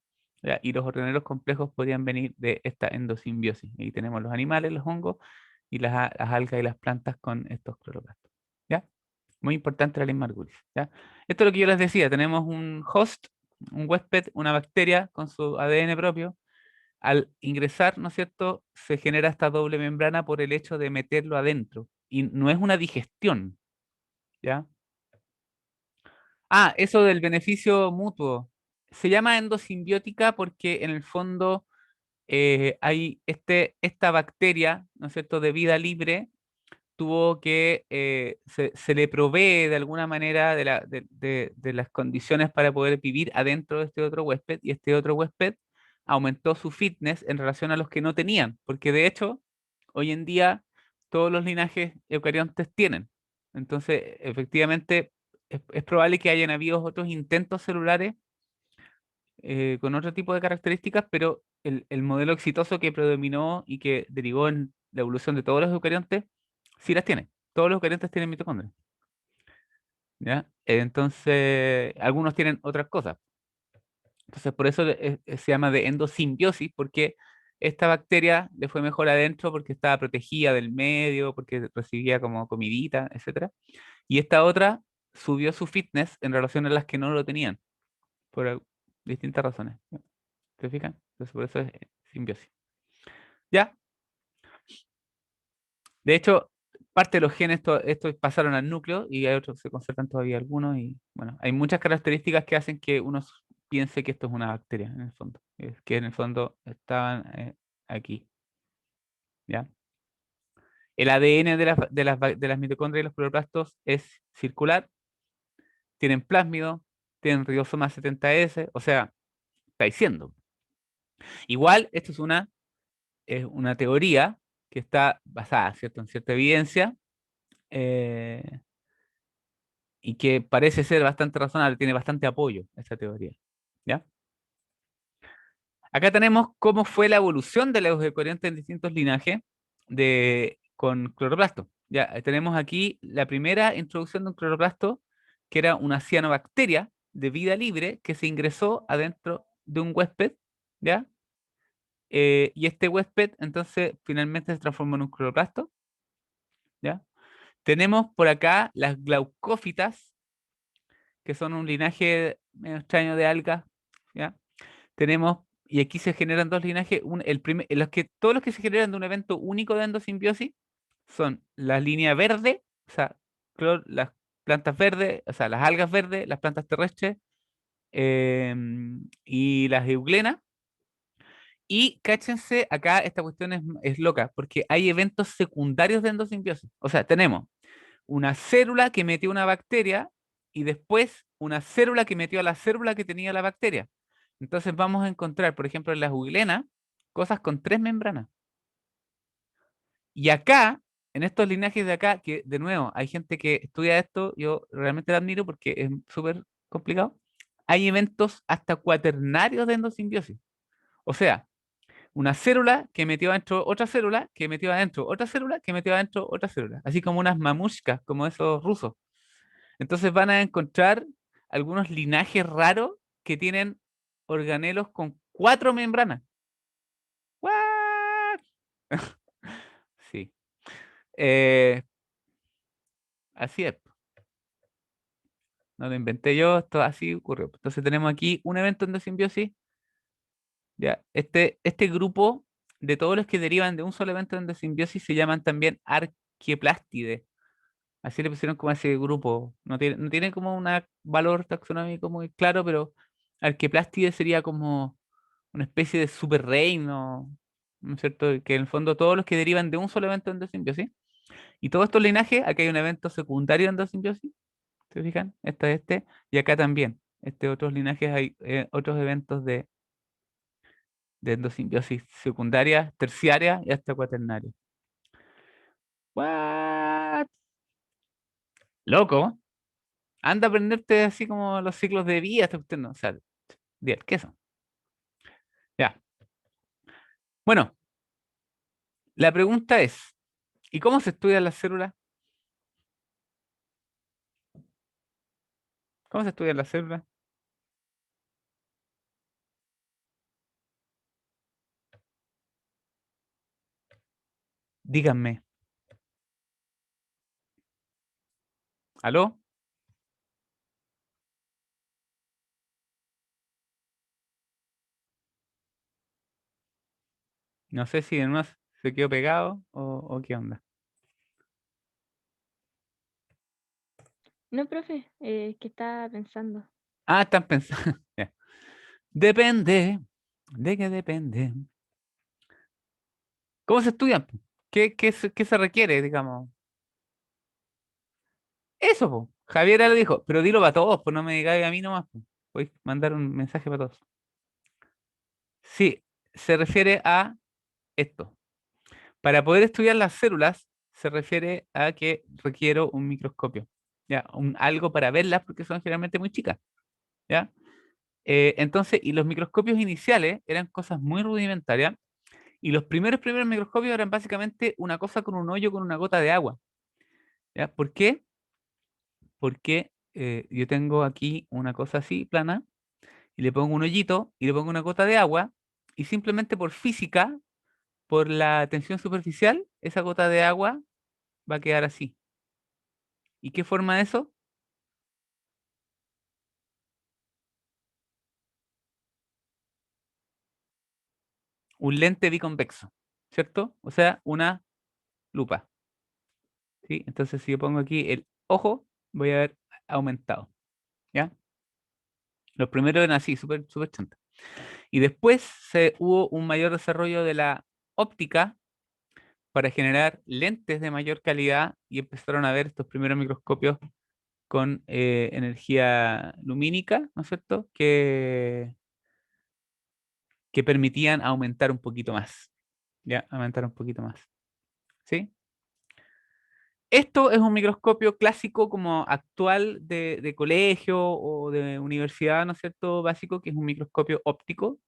¿ya? Y los organelos complejos podrían venir de esta endosimbiosis. Y tenemos los animales, los hongos y las algas y las plantas con estos cloroplastos. ¿Ya? Muy importante la ley Margulis. ¿Ya? Esto es lo que yo les decía, tenemos un host, un huésped, una bacteria con su ADN propio. Al ingresar, ¿no es cierto?, se genera esta doble membrana por el hecho de meterlo adentro. Y no es una digestión, ¿ya? Ah, eso del beneficio mutuo. Se llama endosimbiótica porque en el fondo hay esta bacteria, ¿no es cierto?, de vida libre, tuvo que, se le provee de alguna manera de las condiciones para poder vivir adentro de este otro huésped, y este otro huésped aumentó su fitness en relación a los que no tenían, porque de hecho, hoy en día todos los linajes eucariontes tienen. Entonces, efectivamente, es probable que hayan habido otros intentos celulares con otro tipo de características, pero el modelo exitoso que predominó y que derivó en la evolución de todos los eucariontes, sí las tiene. Todos los eucariontes tienen mitocondrias. ¿Ya? Entonces, algunos tienen otras cosas. Entonces, por eso se llama de endosimbiosis, porque esta bacteria le fue mejor adentro porque estaba protegida del medio, porque recibía como comidita, etcétera. Y esta otra subió su fitness en relación a las que no lo tenían, por distintas razones. ¿Se fijan? Entonces, por eso es simbiosis. ¿Ya? De hecho, parte de los genes, estos pasaron al núcleo y hay otros, se conservan todavía algunos. Y bueno, hay muchas características que hacen que uno piense que esto es una bacteria, en el fondo. Es que en el fondo estaban aquí. ¿Ya? El ADN de las mitocondrias y los cloroplastos es circular, tienen plásmido, tienen ribosoma 70S, o sea, está diciendo. Igual, esto es una teoría que está basada, ¿cierto?, en cierta evidencia, eh, y que parece ser bastante razonable, tiene bastante apoyo esta teoría. ¿Ya? Acá tenemos cómo fue la evolución de los eucariontes en distintos linajes con cloroplasto. Ya, tenemos aquí la primera introducción de un cloroplasto, que era una cianobacteria de vida libre que se ingresó adentro de un huésped, ¿ya? Y este huésped entonces finalmente se transformó en un cloroplasto, ¿ya? Tenemos por acá las glaucófitas, que son un linaje medio extraño de algas, ¿ya? Tenemos, y aquí se generan dos linajes, todos los que se generan de un evento único de endosimbiosis son la línea verde, o sea, las plantas verdes, o sea, las algas verdes, las plantas terrestres, y las euglenas. Y cáchense, acá esta cuestión es loca, porque hay eventos secundarios de endosimbiosis. O sea, tenemos una célula que metió una bacteria y después una célula que metió a la célula que tenía la bacteria. Entonces vamos a encontrar, por ejemplo, en las euglena, cosas con 3 membranas. Y acá, en estos linajes de acá, que de nuevo, hay gente que estudia esto, yo realmente lo admiro porque es súper complicado, hay eventos hasta cuaternarios de endosimbiosis. O sea, una célula que metió adentro otra célula, que metió adentro otra célula, que metió adentro otra célula. Así como unas mamushkas, como esos rusos. Entonces van a encontrar algunos linajes raros que tienen organelos con 4 membranas. ¿What? Sí. Eh, Así es. No lo inventé yo, esto así ocurrió. Entonces tenemos aquí un evento endosimbiosis. Ya. Este grupo de todos los que derivan de un solo evento de endosimbiosis se llaman también arqueoplástides. Así le pusieron como a ese grupo. No tiene como un valor taxonómico muy claro, pero arqueoplástides sería como una especie de super reino, ¿no es cierto? Que en el fondo todos los que derivan de un solo evento de endosimbiosis. Y todos estos linajes, aquí hay un evento secundario de endosimbiosis, ¿se fijan? Y acá también. Otros linajes hay otros eventos de endosimbiosis secundaria, terciaria y hasta cuaternaria. ¿What? Loco. Anda a aprenderte así como los ciclos de vida, no, o sea, ¿qué son? Ya. Bueno, la pregunta es, ¿y cómo se estudian las células? ¿Cómo se estudian las células? Díganme. ¿Aló? No sé si además se quedó pegado o qué onda. No, profe, que estaba pensando. Ah, están pensando. Ya. Depende. ¿De qué depende? ¿Cómo se estudian? ¿Qué se requiere, digamos? Eso, po. Javier ya lo dijo, pero dilo para todos, pues no me digáis a mí nomás, po. Voy a mandar un mensaje para todos. Sí, se refiere a esto. Para poder estudiar las células, se refiere a que requiero un microscopio, ¿ya? Algo para verlas porque son generalmente muy chicas, ¿ya? Entonces, y los microscopios iniciales eran cosas muy rudimentarias, y los primeros microscopios eran básicamente una cosa con un hoyo con una gota de agua, ¿ya? ¿Por qué? Porque yo tengo aquí una cosa así, plana, y le pongo un hoyito y le pongo una gota de agua, y simplemente por física, por la tensión superficial, esa gota de agua va a quedar así. ¿Y qué forma eso? Un lente biconvexo, ¿cierto? O sea, una lupa, ¿sí? Entonces, si yo pongo aquí el ojo, voy a ver aumentado, ¿ya? Los primeros eran así, súper, súper chanta. Y después hubo un mayor desarrollo de la óptica para generar lentes de mayor calidad y empezaron a ver estos primeros microscopios con energía lumínica, ¿no es cierto? Que permitían aumentar un poquito más, ¿ya? Aumentar un poquito más, ¿sí? Esto es un microscopio clásico como actual de colegio o de universidad, ¿no es cierto? Básico, que es un microscopio óptico,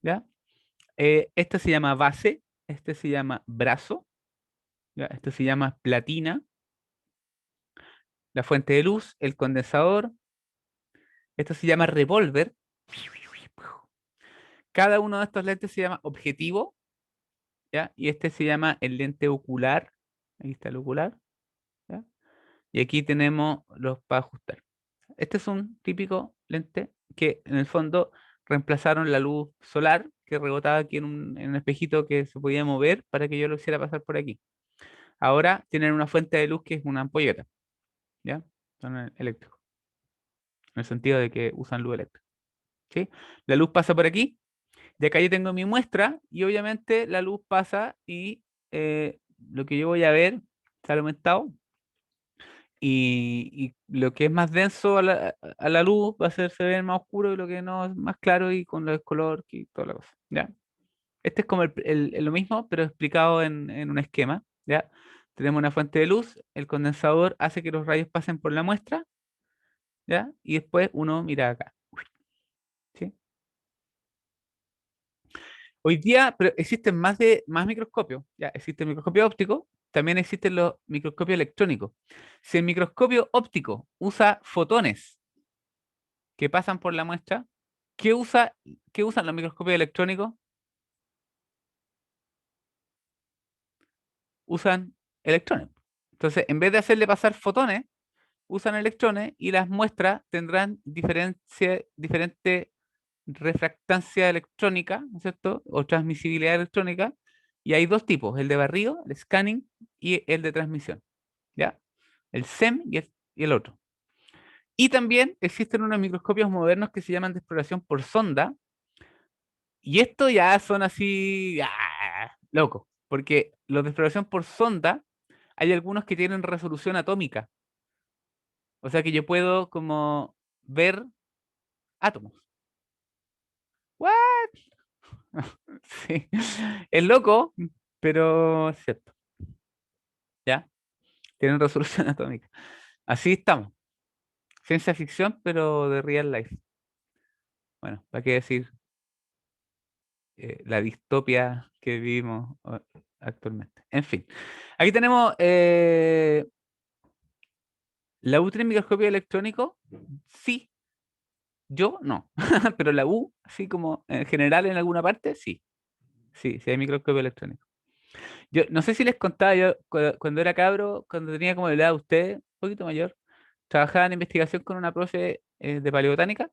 ¿ya? Este se llama base, este se llama brazo, ¿ya? Este se llama platina, la fuente de luz, el condensador, esto se llama revólver. Cada uno de estos lentes se llama objetivo, ¿ya? Y este se llama el lente ocular, ahí está el ocular, ¿ya? Y aquí tenemos los para ajustar. Este es un típico lente que en el fondo reemplazaron la luz solar que rebotaba aquí en un espejito que se podía mover para que yo lo hiciera pasar por aquí. Ahora tienen una fuente de luz que es una ampolleta, ¿ya? Son eléctricos, en el sentido de que usan luz eléctrica, ¿sí? La luz pasa por aquí, de acá yo tengo mi muestra y obviamente la luz pasa y lo que yo voy a ver está aumentado y lo que es más denso a la luz va a hacerse ver más oscuro y lo que no es más claro y con el color y toda la cosa, ¿ya? Este es como lo mismo, pero explicado en un esquema, ¿ya? Tenemos una fuente de luz, el condensador hace que los rayos pasen por la muestra, ¿ya? Y después uno mira acá, ¿sí? Hoy día, pero existen más microscopios, ¿ya? Existe el microscopio óptico, también existen los microscopios electrónicos. Si el microscopio óptico usa fotones que pasan por la muestra, ¿qué usa, qué usan los microscopios electrónicos? Usan electrones. Entonces, en vez de hacerle pasar fotones, usan electrones y las muestras tendrán diferente refractancia electrónica, ¿no es cierto? O transmisibilidad electrónica. Y hay dos tipos, el de barrido, el scanning, y el de transmisión, ¿ya? El SEM y el otro. Y también existen unos microscopios modernos que se llaman de exploración por sonda, y estos ya son así, locos, porque los de exploración por sonda, hay algunos que tienen resolución atómica, o sea que yo puedo como ver átomos. ¿What? Sí, es loco, pero es cierto, ¿ya? Tienen resolución atómica. Así estamos. Ciencia ficción, pero de real life. Bueno, ¿para qué decir la distopia que vivimos actualmente? En fin, aquí tenemos la U tiene microscopio electrónico. Sí, yo no, pero la U, así como en general en alguna parte, sí. Sí, sí hay microscopio electrónico. Yo no sé si les contaba, yo cuando era cabro, cuando tenía como la edad de usted, un poquito mayor, trabajaba en investigación con una profe de paleobotánica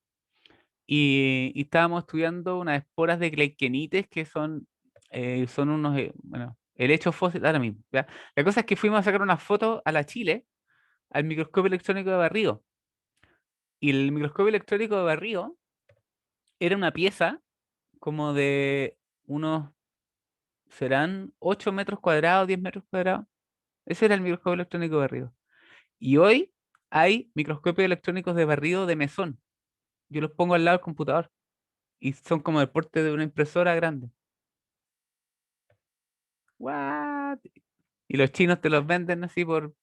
y estábamos estudiando unas esporas de gleichenites que son unos, bueno, helechos fósiles ahora mismo, ¿ya? La cosa es que fuimos a sacar una foto a la Chile, al microscopio electrónico de Barrío, y el microscopio electrónico de Barrío era una pieza como de unos serán 8 metros cuadrados, 10 metros cuadrados. Ese era el microscopio electrónico de barrido. Y hoy hay microscopios electrónicos de barrido de mesón. Yo los pongo al lado del computador y son como el porte de una impresora grande. What? Y los chinos te los venden así por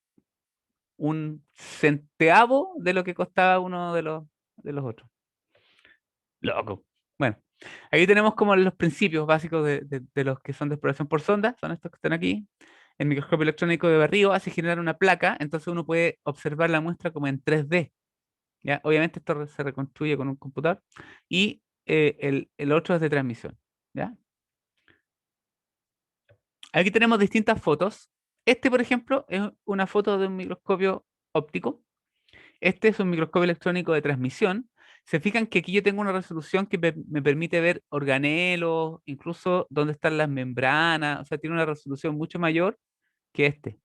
un centavo de lo que costaba uno de los otros. Loco. Bueno, aquí tenemos como los principios básicos de los que son de exploración por sonda, son estos que están aquí. El microscopio electrónico de barrido hace generar una placa, entonces uno puede observar la muestra como en 3D. ¿Ya? Obviamente esto se reconstruye con un computador. Y el otro es de transmisión. ¿Ya? Aquí tenemos distintas fotos. Este, por ejemplo, es una foto de un microscopio óptico. Este es un microscopio electrónico de transmisión. Se fijan que aquí yo tengo una resolución que me permite ver organelos, incluso dónde están las membranas. O sea, tiene una resolución mucho mayor que este.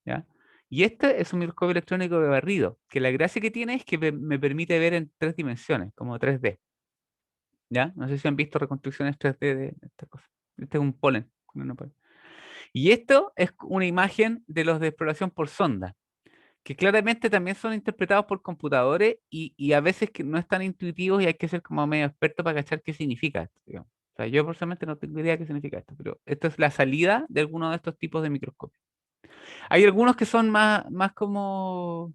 ¿Ya? Y este es un microscopio electrónico de barrido, que la gracia que tiene es que me permite ver en 3 dimensiones, como 3D. ¿Ya? No sé si han visto reconstrucciones 3D de estas cosas. Este es un polen. Y esto es una imagen de los de exploración por sonda, que claramente también son interpretados por computadores y a veces que no están intuitivos y hay que ser como medio experto para cachar qué significa esto, digamos. O sea, yo personalmente no tengo idea qué significa esto, pero esto es la salida de alguno de estos tipos de microscopios. Hay algunos que son más como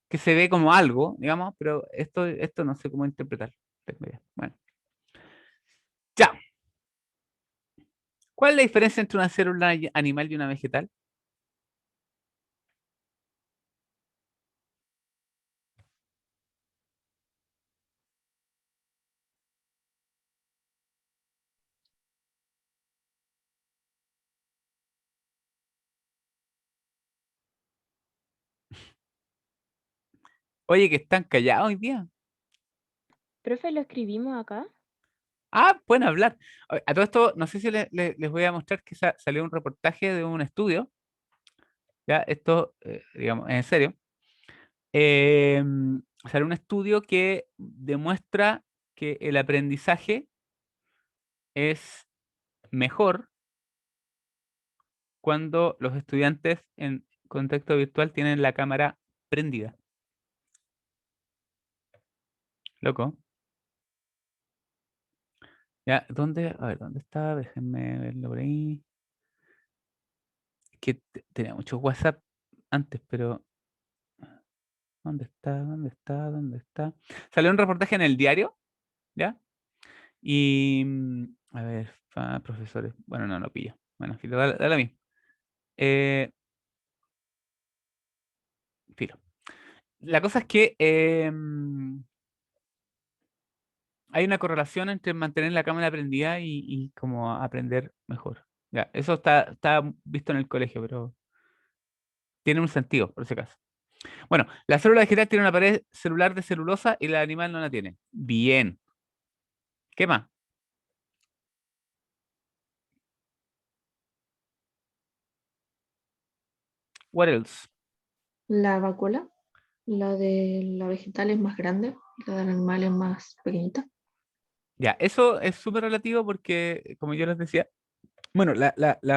que se ve como algo, digamos, pero esto no sé cómo interpretar. Tengo idea. Bueno, ya. ¿Cuál es la diferencia entre una célula animal y una vegetal? Oye, que están callados hoy día. Profe, ¿lo escribimos acá? Ah, pueden hablar. A todo esto, no sé si les voy a mostrar que salió un reportaje de un estudio, ya, esto, digamos, en serio. Salió un estudio que demuestra que el aprendizaje es mejor cuando los estudiantes en contexto virtual tienen la cámara prendida. Loco. Ya, ¿dónde? A ver, ¿dónde está? Déjenme verlo por ahí. Que tenía mucho WhatsApp antes, pero ¿dónde está? ¿Dónde está? ¿Dónde está? Salió un reportaje en el diario, ¿ya? Y, a ver, profesores. Bueno, no lo pillo. Bueno, filo, da lo mismo. Filo. La cosa es que hay una correlación entre mantener la cámara prendida y como aprender mejor. Ya, eso está visto en el colegio, pero tiene un sentido, por si acaso. Bueno, la célula vegetal tiene una pared celular de celulosa y la animal no la tiene. Bien. ¿Qué más? What else? La vacuola, la de la vegetal es más grande, la del animal es más pequeñita. Ya, eso es súper relativo porque, como yo les decía, bueno, las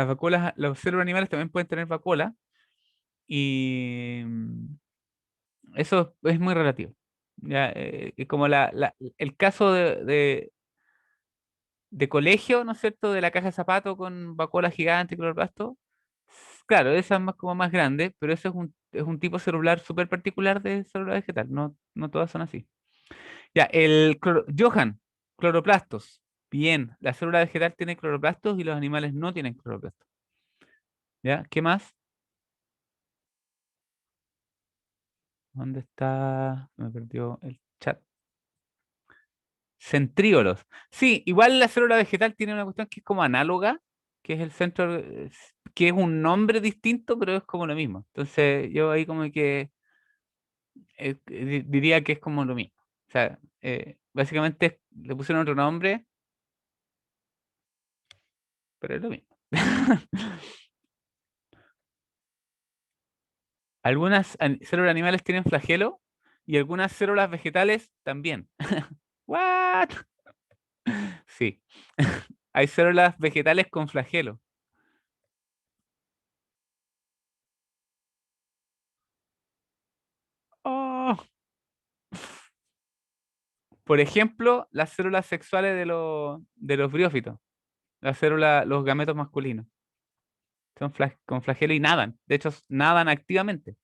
vacuolas, los células animales también pueden tener vacuola y eso es muy relativo. Ya, como el caso de colegio, ¿no es cierto?, de la caja de zapatos con vacuola gigante y cloroplasto. Claro, esa es más como más grande, pero eso es un tipo celular súper particular de célula vegetal. No todas son así. Ya, Johan, cloroplastos. Bien, la célula vegetal tiene cloroplastos y los animales no tienen cloroplastos. ¿Ya? ¿Qué más? ¿Dónde está? Me perdió el chat. Centríolos. Sí, igual la célula vegetal tiene una cuestión que es como análoga, que es el centro, que es un nombre distinto, pero es como lo mismo. Entonces, yo ahí como que diría que es como lo mismo. O sea, básicamente le pusieron otro nombre, pero es lo mismo. Algunas células animales tienen flagelo y algunas células vegetales también. ¿What? Sí. Hay células vegetales con flagelo. Oh. Por ejemplo, las células sexuales de los briófitos, los gametos masculinos, son con flagelo y nadan. De hecho, nadan activamente.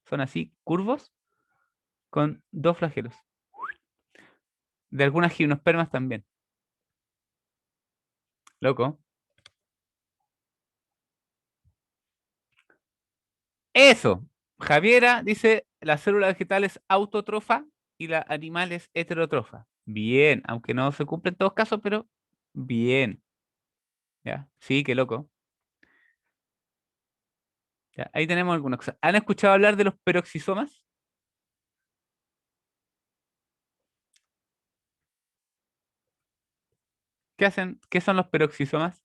Son así, curvos, con dos flagelos. De algunas gimnospermas también. Loco. Eso. Javiera dice, la célula vegetal es autótrofa y la animal es heterótrofa. Bien, aunque no se cumple en todos casos, pero bien. ¿Ya? Sí, qué loco. Ya, ahí tenemos algunas cosas. ¿Han escuchado hablar de los peroxisomas? ¿Qué hacen? ¿Qué son los peroxisomas?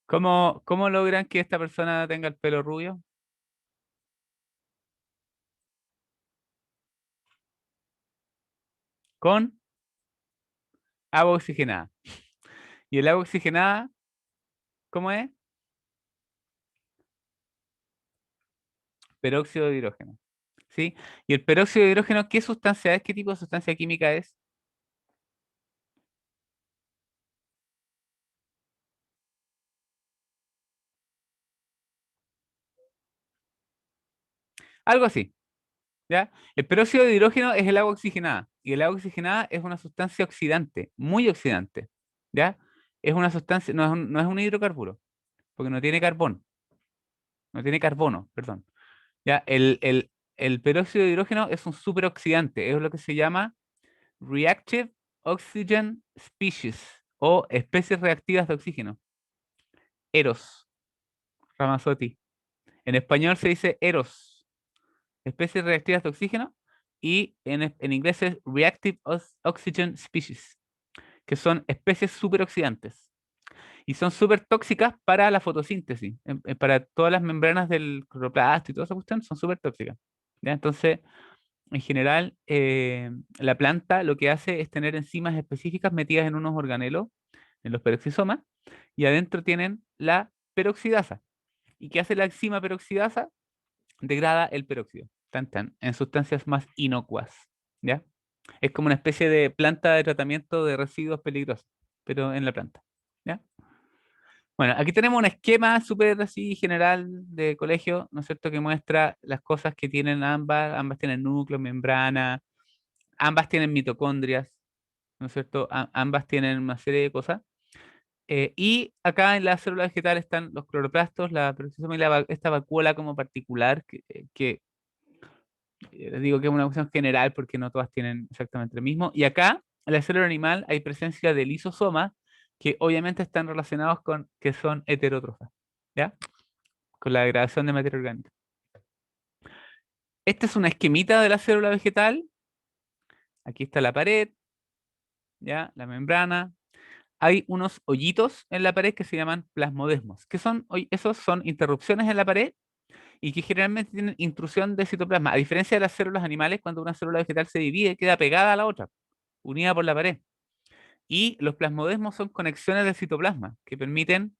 ¿Cómo logran que esta persona tenga el pelo rubio? Con agua oxigenada. ¿Y el agua oxigenada, cómo es? Peróxido de hidrógeno. ¿Sí? ¿Y el peróxido de hidrógeno qué sustancia es? ¿Qué tipo de sustancia química es? Algo así. ¿Ya? El peróxido de hidrógeno es el agua oxigenada. Y el agua oxigenada es una sustancia oxidante, muy oxidante. ¿Ya? Es una sustancia, no es un hidrocarburo, porque no tiene carbón, no tiene carbono, perdón. ¿Ya? El peróxido de hidrógeno es un superoxidante, es lo que se llama Reactive Oxygen Species o especies reactivas de oxígeno. Eros, Ramazzotti. En español se dice Eros, especies reactivas de oxígeno, y en inglés es Reactive Oxygen Species, que son especies superoxidantes. Y son súper tóxicas para la fotosíntesis, para todas las membranas del cloroplasto y toda esa cuestión, son súper tóxicas. ¿Ya? Entonces, en general, la planta lo que hace es tener enzimas específicas metidas en unos organelos, en los peroxisomas, y adentro tienen la peroxidasa. ¿Y qué hace la enzima peroxidasa? Degrada el peróxido, tan, tan, en sustancias más inocuas. ¿Ya? Es como una especie de planta de tratamiento de residuos peligrosos, pero en la planta. ¿Ya? Bueno, aquí tenemos un esquema súper así general de colegio, ¿no es cierto?, que muestra las cosas que tienen ambas. Ambas tienen núcleo, membrana, ambas tienen mitocondrias, ¿no es cierto? Ambas tienen una serie de cosas. Y acá en la célula vegetal están los cloroplastos, la peroxisoma y esta vacuola como particular, les digo que es una cuestión general porque no todas tienen exactamente lo mismo. Y acá, en la célula animal, hay presencia de lisosomas que obviamente están relacionados con que son heterótrofas, ¿ya? Con la degradación de materia orgánica. Esta es una esquemita de la célula vegetal. Aquí está la pared, ¿ya? La membrana. Hay unos hoyitos en la pared que se llaman plasmodesmos, que son, esos son interrupciones en la pared y que generalmente tienen intrusión de citoplasma. A diferencia de las células animales, cuando una célula vegetal se divide, queda pegada a la otra, unida por la pared. Y los plasmodesmos son conexiones del citoplasma que permiten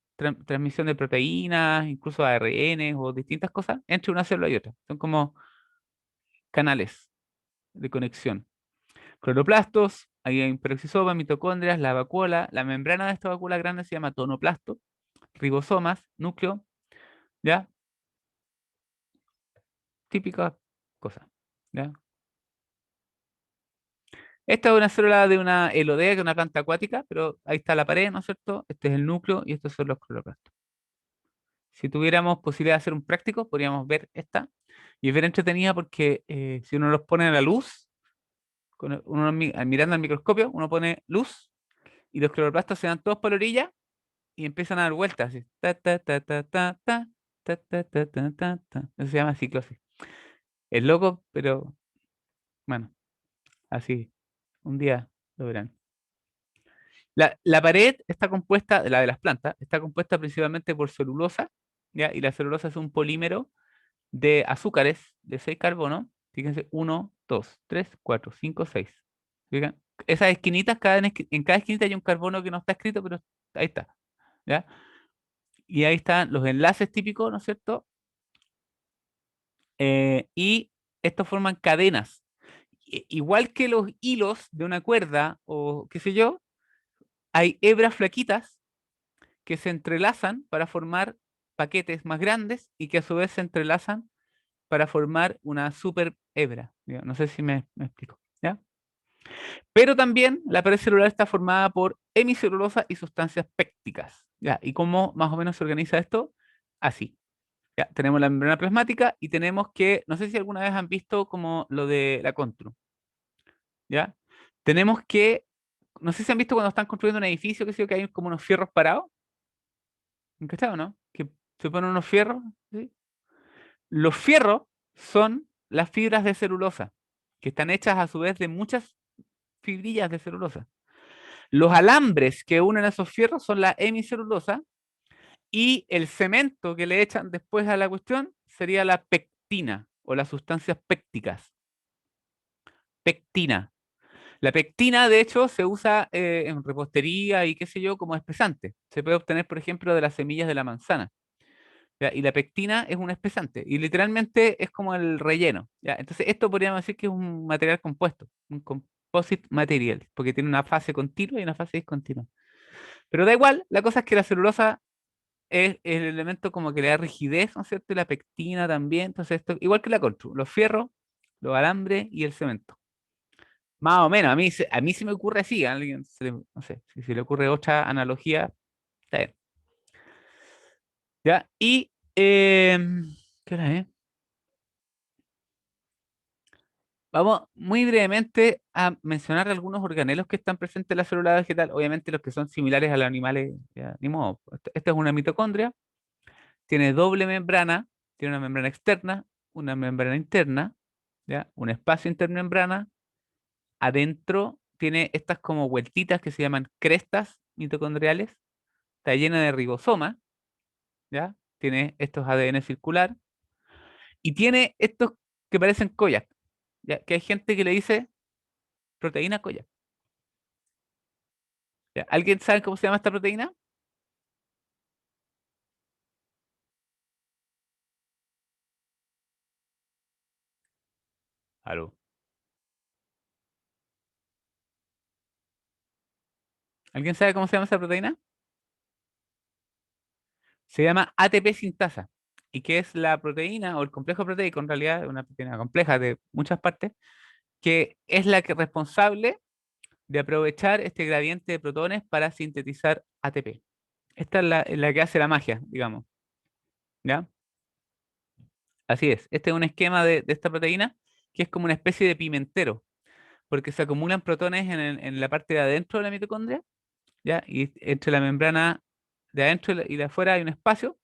transmisión de proteínas, incluso ARN o distintas cosas entre una célula y otra. Son como canales de conexión. Cloroplastos, ahí hay peroxisoma, mitocondrias, la vacuola, la membrana de esta vacuola grande se llama tonoplasto, ribosomas, núcleo, ¿ya? Típica cosa, ¿ya? Esta es una célula de una elodea, que es una planta acuática, pero ahí está la pared, ¿no es cierto? Este es el núcleo y estos son los cloroplastos. Si tuviéramos posibilidad de hacer un práctico, podríamos ver esta. Y es bien entretenida porque si uno los pone a la luz, mirando al microscopio, uno pone luz y los cloroplastos se dan todos por la orilla y empiezan a dar vueltas. Así, ta, ta, ta, ta, ta, ta, ta, ta, ta, ta, ta, ta. Eso se llama ciclosis. Es loco, pero bueno, así. Un día lo verán. La pared está compuesta, la de las plantas, está compuesta principalmente por celulosa, ¿ya? Y la celulosa es un polímero de azúcares de 6 carbonos. Fíjense, 1, 2, 3, 4, 5, 6. Fíjense, esas esquinitas, en cada esquinita hay un carbono que no está escrito, pero ahí está, ¿ya? Y ahí están los enlaces típicos, ¿no es cierto? Y estos forman cadenas. Igual que los hilos de una cuerda o qué sé yo, hay hebras flaquitas que se entrelazan para formar paquetes más grandes y que a su vez se entrelazan para formar una super hebra. ¿Ya? No sé si me explico, ¿ya? Pero también la pared celular está formada por hemicelulosa y sustancias pécticas, ¿ya? ¿Y cómo más o menos se organiza esto? Así. Ya, tenemos la membrana plasmática y tenemos que, no sé si alguna vez han visto como lo de la contru, ¿ya? Tenemos que, no sé si han visto cuando están construyendo un edificio, que sé yo, que hay como unos fierros parados, ¿en cachado, no? Que se ponen unos fierros, ¿sí? Los fierros son las fibras de celulosa, que están hechas a su vez de muchas fibrillas de celulosa. Los alambres que unen esos fierros son la hemicelulosa y el cemento que le echan después a la cuestión sería la pectina o las sustancias pécticas. Pectina. La pectina, de hecho, se usa en repostería y qué sé yo como espesante. Se puede obtener, por ejemplo, de las semillas de la manzana. ¿Ya? Y la pectina es un espesante y literalmente es como el relleno. ¿Ya? Entonces, esto podríamos decir que es un material compuesto, un composite material, porque tiene una fase continua y una fase discontinua. Pero da igual, la cosa es que la celulosa es el elemento como que le da rigidez, ¿no es cierto? Y la pectina también. Entonces, esto, igual que la constru, los fierros, los alambres y el cemento. Más o menos, a mí se me ocurre así, a alguien no sé, si se le ocurre otra analogía, está bien. ¿Ya? Y, ¿qué hora es? Vamos muy brevemente a mencionar algunos organelos que están presentes en la célula vegetal, obviamente los que son similares a los animales, ya, ni modo. Esta es una mitocondria, tiene doble membrana, tiene una membrana externa, una membrana interna, ¿ya? Un espacio intermembrana, adentro tiene estas como vueltitas que se llaman crestas mitocondriales, está llena de ribosoma, ¿ya? Tiene estos ADN circular y tiene estos que parecen koyak, ¿ya? Que hay gente que le dice proteína koyak. ¿Ya? ¿Alguien sabe cómo se llama esta proteína? Aló. ¿Alguien sabe cómo se llama esa proteína? Se llama ATP sintasa. ¿Y qué es la proteína o el complejo proteico? En realidad es una proteína compleja de muchas partes, que es la que es responsable de aprovechar este gradiente de protones para sintetizar ATP. Esta es la que hace la magia, digamos. ¿Ya? Así es. Este es un esquema de esta proteína que es como una especie de pimentero, porque se acumulan protones en la parte de adentro de la mitocondria, ¿ya? Y entre la membrana de adentro y de afuera hay un espacio,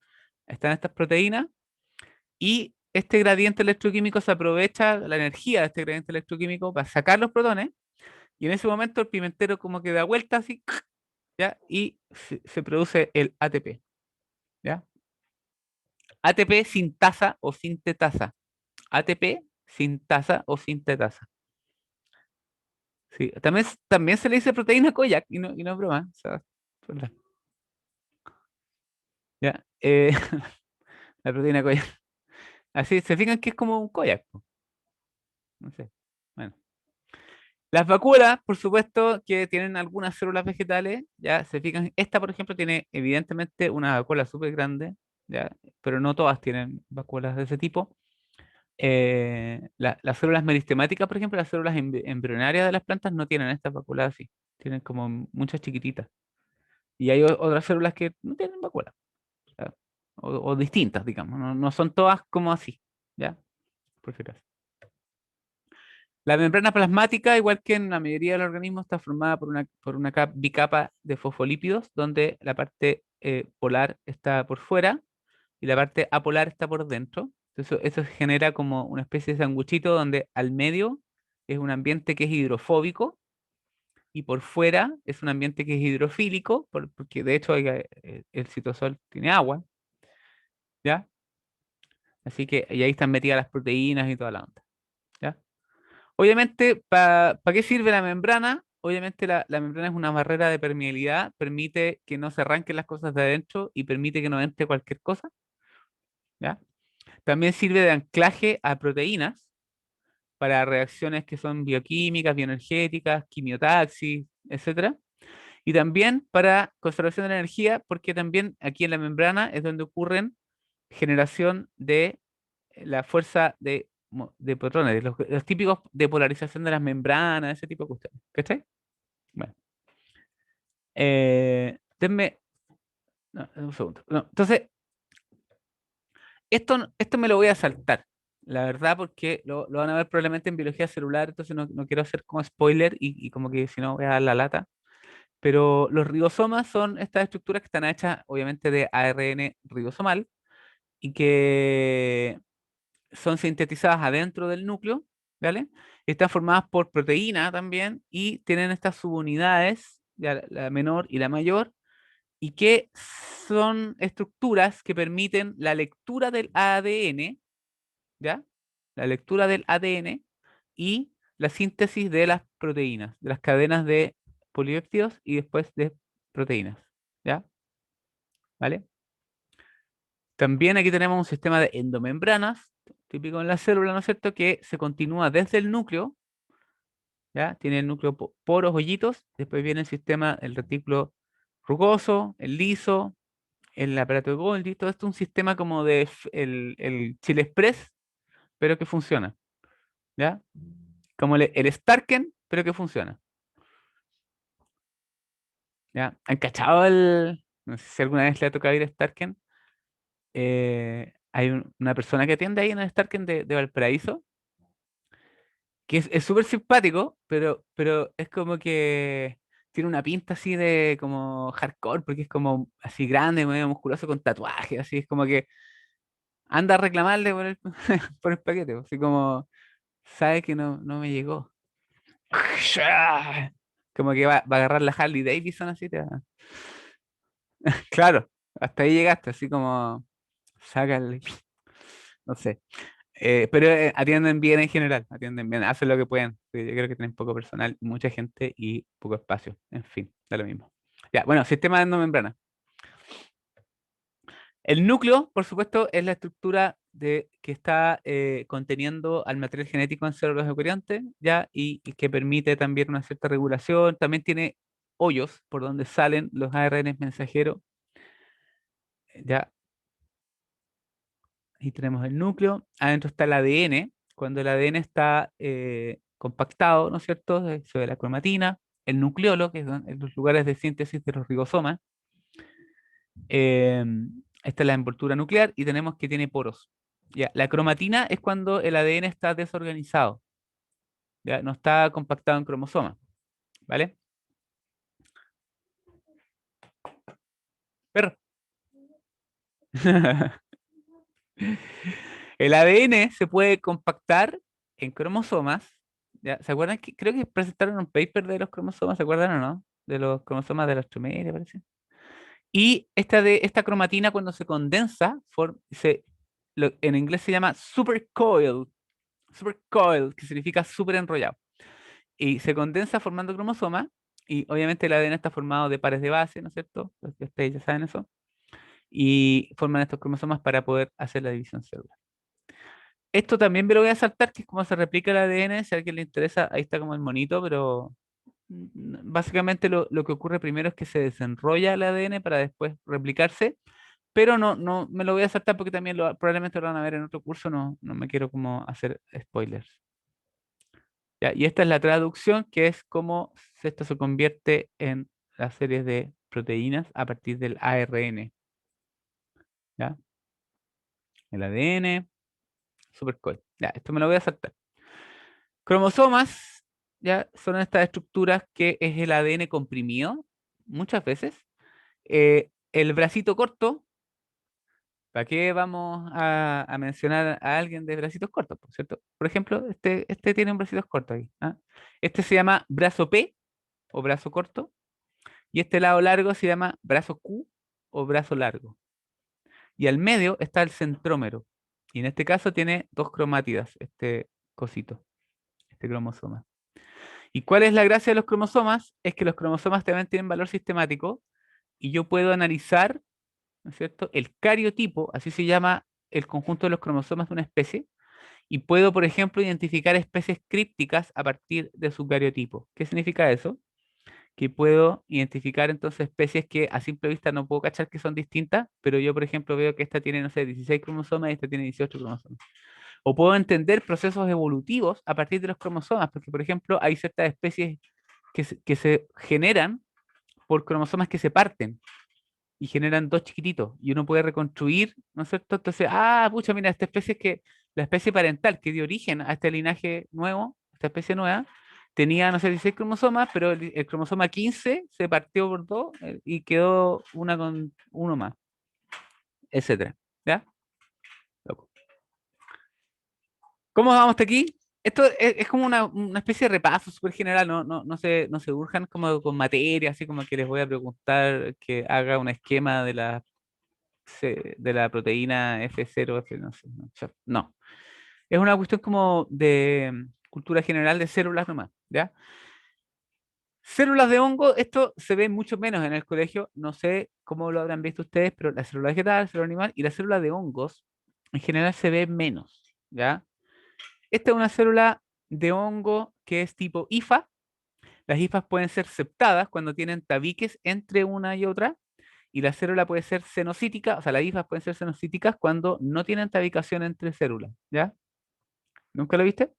están estas proteínas, y este gradiente electroquímico se aprovecha la energía de este gradiente electroquímico para sacar los protones, y en ese momento el pimentero como que da vuelta así, ¿ya? Y se produce el ATP, ¿ya? ATP sintasa o sintetasa. ATP sintasa o sintetasa. Sí, también se le dice proteína Koyak y no es broma. O sea, es verdad. Ya, la proteína Koyak. Así, se fijan que es como un Koyak, po. No sé. Bueno. Las vacuolas, por supuesto, que tienen algunas células vegetales, ya se fijan. Esta, por ejemplo, tiene evidentemente una vacuola súper grande, ya, pero no todas tienen vacuolas de ese tipo. Las células meristemáticas, por ejemplo, las células embrionarias de las plantas no tienen estas vacuolas así. Tienen como muchas chiquititas. Y hay otras células que no tienen vacuola, ¿ya? O distintas, digamos. No son todas como así, ¿ya? Por si acaso. La membrana plasmática, igual que en la mayoría de los organismos, está formada por una bicapa de fosfolípidos, donde la parte polar está por fuera y la parte apolar está por dentro. Eso genera como una especie de sanguchito donde al medio es un ambiente que es hidrofóbico, y por fuera es un ambiente que es hidrofílico, porque de hecho el citosol tiene agua, ¿ya? Así que y ahí están metidas las proteínas y toda la onda, ¿ya? Obviamente, ¿para qué sirve la membrana? Obviamente la membrana es una barrera de permeabilidad, permite que no se arranquen las cosas de adentro y permite que no entre cualquier cosa, ¿ya? También sirve de anclaje a proteínas para reacciones que son bioquímicas, bioenergéticas, quimiotaxis, etcétera. Y también para conservación de la energía, porque también aquí en la membrana es donde ocurren generación de la fuerza de protones, de los típicos de polarización de las membranas, ese tipo de cuestiones. ¿Cachai? Bueno. Denme. No, un segundo. No, entonces, esto me lo voy a saltar, la verdad, porque lo van a ver probablemente en biología celular, entonces no quiero hacer como spoiler y como que si no voy a dar la lata. Pero los ribosomas son estas estructuras que están hechas, obviamente, de ARN ribosomal y que son sintetizadas adentro del núcleo, ¿vale? Están formadas por proteína también y tienen estas subunidades, ya la menor y la mayor, y que son estructuras que permiten la lectura del ADN, ¿ya? La lectura del ADN y la síntesis de las proteínas, de las cadenas de polipéptidos y después de proteínas, ¿ya? ¿Vale? También aquí tenemos un sistema de endomembranas, típico en la célula, ¿no es cierto?, que se continúa desde el núcleo, ¿ya? Tiene el núcleo poros, hoyitos, después viene el sistema, el retículo rugoso, el liso, el aparato de Golgi, todo esto es un sistema como de el Chile Express, pero que funciona, ¿ya? Como el Starken, pero que funciona, ¿ya? ¿Han cachado no sé si alguna vez le ha tocado ir a Starken? Hay una persona que atiende ahí en el Starken de Valparaíso, que es súper simpático, pero es como que tiene una pinta así de como hardcore, porque es como así grande, medio musculoso, con tatuajes, así es como que anda a reclamarle por el, por el paquete, así como sabe que no me llegó. Como que va a agarrar la Harley Davidson así, claro, hasta ahí llegaste, así como sácale, no sé. Pero atienden bien en general, atienden bien, hacen lo que pueden. Yo creo que tienen poco personal, mucha gente y poco espacio. En fin, da lo mismo. Ya, bueno, sistema de endomembrana. El núcleo, por supuesto, es la estructura que está conteniendo al material genético en células eucariontes, ¿ya? Y que permite también una cierta regulación. También tiene hoyos por donde salen los ARN mensajeros, ¿ya? Ahí tenemos el núcleo, adentro está el ADN, cuando el ADN está compactado, ¿no es cierto? Sobre la cromatina, el nucleolo, que son los lugares de síntesis de los ribosomas, eh, esta es la envoltura nuclear y tenemos que tiene poros. Ya, la cromatina es cuando el ADN está desorganizado, ya, no está compactado en cromosomas, ¿vale? Perro. El ADN se puede compactar en cromosomas. ¿Ya? ¿Se acuerdan que creo que presentaron un paper de los cromosomas? ¿Se acuerdan o no? De los cromosomas de la astromeria, parece. Y esta cromatina cuando se condensa, en inglés se llama supercoiled, que significa super enrollado. Y se condensa formando cromosomas. Y obviamente el ADN está formado de pares de base, ¿no es cierto? Ustedes ya saben eso. Y forman estos cromosomas para poder hacer la división celular. Esto también me lo voy a saltar, que es cómo se replica el ADN. Si a alguien le interesa, ahí está como el monito, pero básicamente lo que ocurre primero es que se desenrolla el ADN para después replicarse, pero no me lo voy a saltar porque también probablemente lo van a ver en otro curso, no me quiero como hacer spoilers. Ya, y esta es la traducción, que es cómo esto se convierte en las series de proteínas a partir del ARN. ¿Ya? El ADN, super cool. Ya, esto me lo voy a saltar. Cromosomas, ya, son estas estructuras que es el ADN comprimido, muchas veces. El bracito corto, ¿para qué vamos a mencionar a alguien de bracitos cortos, por cierto? Por ejemplo, este tiene un bracito corto ahí. ¿Ah? Este se llama brazo P, o brazo corto, y este lado largo se llama brazo Q o brazo largo. Y al medio está el centrómero. Y en este caso tiene dos cromátidas, este cosito, este cromosoma. ¿Y cuál es la gracia de los cromosomas? Es que los cromosomas también tienen valor sistemático y yo puedo analizar, ¿no es cierto?, el cariotipo, así se llama el conjunto de los cromosomas de una especie, y puedo, por ejemplo, identificar especies crípticas a partir de su cariotipo. ¿Qué significa eso? Que puedo identificar entonces especies que a simple vista no puedo cachar que son distintas, pero yo, por ejemplo, veo que esta tiene, no sé, 16 cromosomas y esta tiene 18 cromosomas. O puedo entender procesos evolutivos a partir de los cromosomas, porque, por ejemplo, hay ciertas especies que se generan por cromosomas que se parten y generan dos chiquititos, y uno puede reconstruir, ¿no es cierto? Entonces, pucha, mira, esta especie es que, la especie parental que dio origen a este linaje nuevo, esta especie nueva, tenía, no sé, 16 cromosomas, pero el cromosoma 15 se partió por dos y quedó una con uno más, etcétera. ¿Ya? Loco. ¿Cómo vamos hasta aquí? Esto es como una especie de repaso súper general, no se urjan como con materia, así como que les voy a preguntar que haga un esquema de la proteína F0, F, no sé, no, no. Es una cuestión como de cultura general de células nomás, ¿ya? Células de hongo, esto se ve mucho menos en el colegio, no sé cómo lo habrán visto ustedes, pero la célula vegetal, la célula animal y la célula de hongos en general se ve menos, ¿ya? Esta es una célula de hongo que es tipo IFA. Las IFAs pueden ser septadas cuando tienen tabiques entre una y otra, y la célula puede ser cenocítica, o sea, las IFAs pueden ser cenocíticas cuando no tienen tabicación entre células, ¿ya? ¿Nunca lo viste?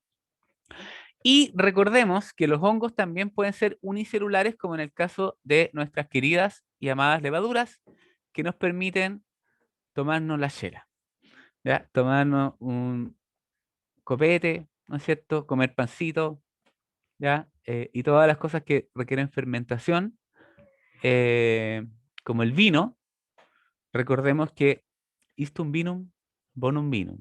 Y recordemos que los hongos también pueden ser unicelulares, como en el caso de nuestras queridas y amadas levaduras, que nos permiten tomarnos la chela, ¿ya? Tomarnos un copete, ¿no es cierto? Comer pancito, ¿ya? Y todas las cosas que requieren fermentación, eh, como el vino. Recordemos que istum vinum, bonum vinum.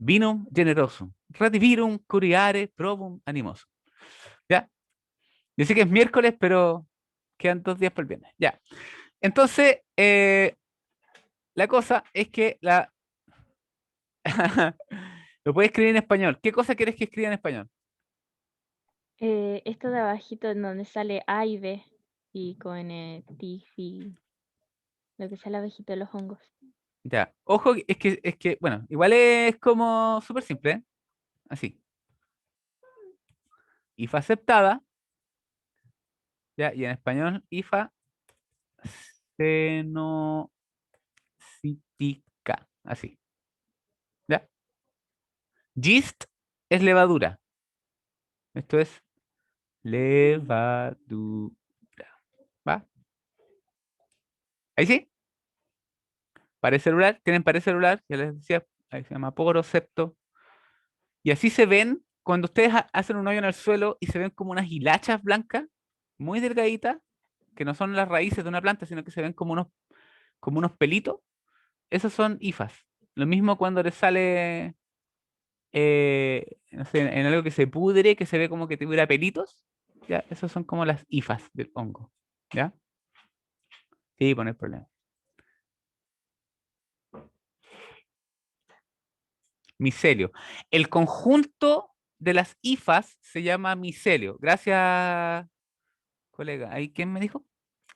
Vinum generosum. Rativirum curiare probum animosum. ¿Ya? Yo sé que es miércoles, pero quedan 2 días para el viernes. Ya. Entonces, la cosa es que lo puedes escribir en español. ¿Qué cosa quieres que escriba en español? Esto de abajito en donde sale A y B y con TIF y lo que sale abajito de los hongos. Ya. Ojo, es que, bueno, igual es como súper simple, ¿eh? Así. IFA aceptada, ¿ya? Y en español, IFA cenocítica. Así. ¿Ya? Yeast es levadura. Esto es levadura. ¿Va? Ahí sí. Pared celular. Tienen pared celular. Ya les decía. Ahí se llama poro, septo. Y así se ven cuando ustedes hacen un hoyo en el suelo y se ven como unas hilachas blancas, muy delgaditas, que no son las raíces de una planta, sino que se ven como unos pelitos. Esos son hifas. Lo mismo cuando les sale, no sé, en algo que se pudre, que se ve como que tuviera pelitos. Ya, esos son como las hifas del hongo. ¿Ya? Sí, poner problema. Micelio. El conjunto de las hifas se llama micelio. Gracias, colega. ¿Ahí quién me dijo?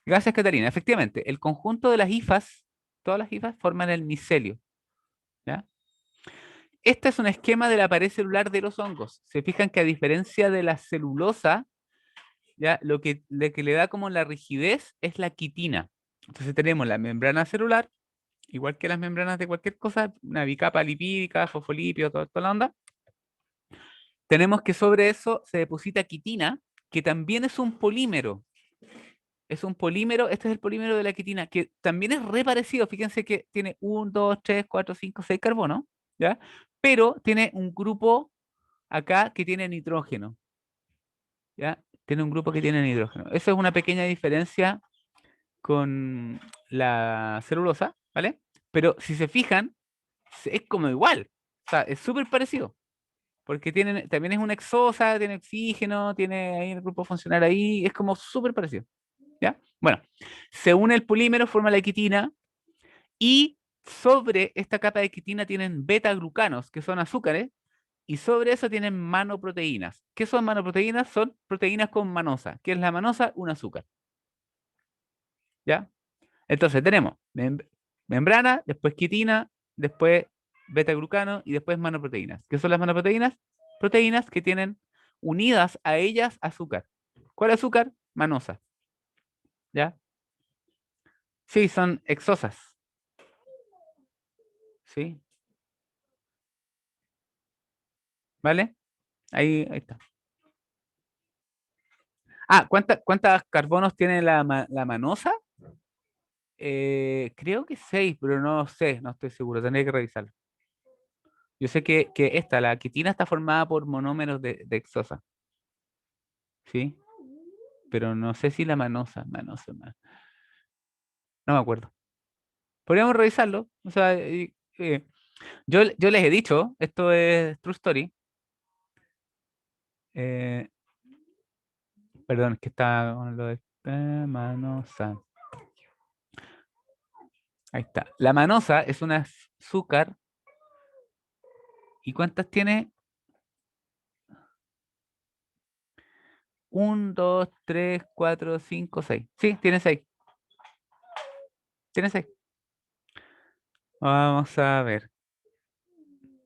Gracias, Catarina. Efectivamente, el conjunto de las hifas, todas las hifas forman el micelio. ¿Ya? Este es un esquema de la pared celular de los hongos. Se fijan que a diferencia de la celulosa, ¿ya? Lo que le da como la rigidez es la quitina. Entonces tenemos la membrana celular, igual que las membranas de cualquier cosa, una bicapa lipídica, fosfolipio, toda la onda. Tenemos que sobre eso se deposita quitina, que también es un polímero. Es un polímero, este es el polímero de la quitina, que también es re parecido. Fíjense que tiene 1, 2, 3, 4, 5, 6 carbonos, ¿ya? Pero tiene un grupo acá que tiene nitrógeno, ¿ya? Tiene un grupo que tiene nitrógeno. Eso es una pequeña diferencia con la celulosa, ¿vale? Pero si se fijan, es como igual. O sea, es súper parecido. porque también es una exosa, tiene oxígeno, tiene ahí el grupo funcional ahí, es como súper parecido. ¿Ya? Bueno, se une el polímero, forma la quitina, y sobre esta capa de quitina tienen beta-glucanos, que son azúcares, y sobre eso tienen manoproteínas. ¿Qué son manoproteínas? Son proteínas con manosa. ¿Qué es la manosa? Un azúcar. ¿Ya? Entonces tenemos membrana, después quitina, después beta-glucano y después manoproteínas. ¿Qué son las manoproteínas? Proteínas que tienen unidas a ellas azúcar. ¿Cuál azúcar? Manosa. ¿Ya? Sí, son exosas. ¿Sí? ¿Vale? Ahí está. Ah, ¿cuántas carbonos tiene la manosa? Creo que 6, pero no sé, no estoy seguro, tendría que revisarlo. Yo sé que la quitina está formada por monómeros de exosa, ¿sí? Pero no sé si la manosa, no me acuerdo. Podríamos revisarlo. O sea, yo les he dicho, esto es True Story. eh, Perdón, que está con lo de manosa. Ahí está. La manosa es un azúcar. ¿Y cuántas tiene? 1, 2, 3, 4, 5, 6. Sí, tiene 6. Tiene 6. Vamos a ver.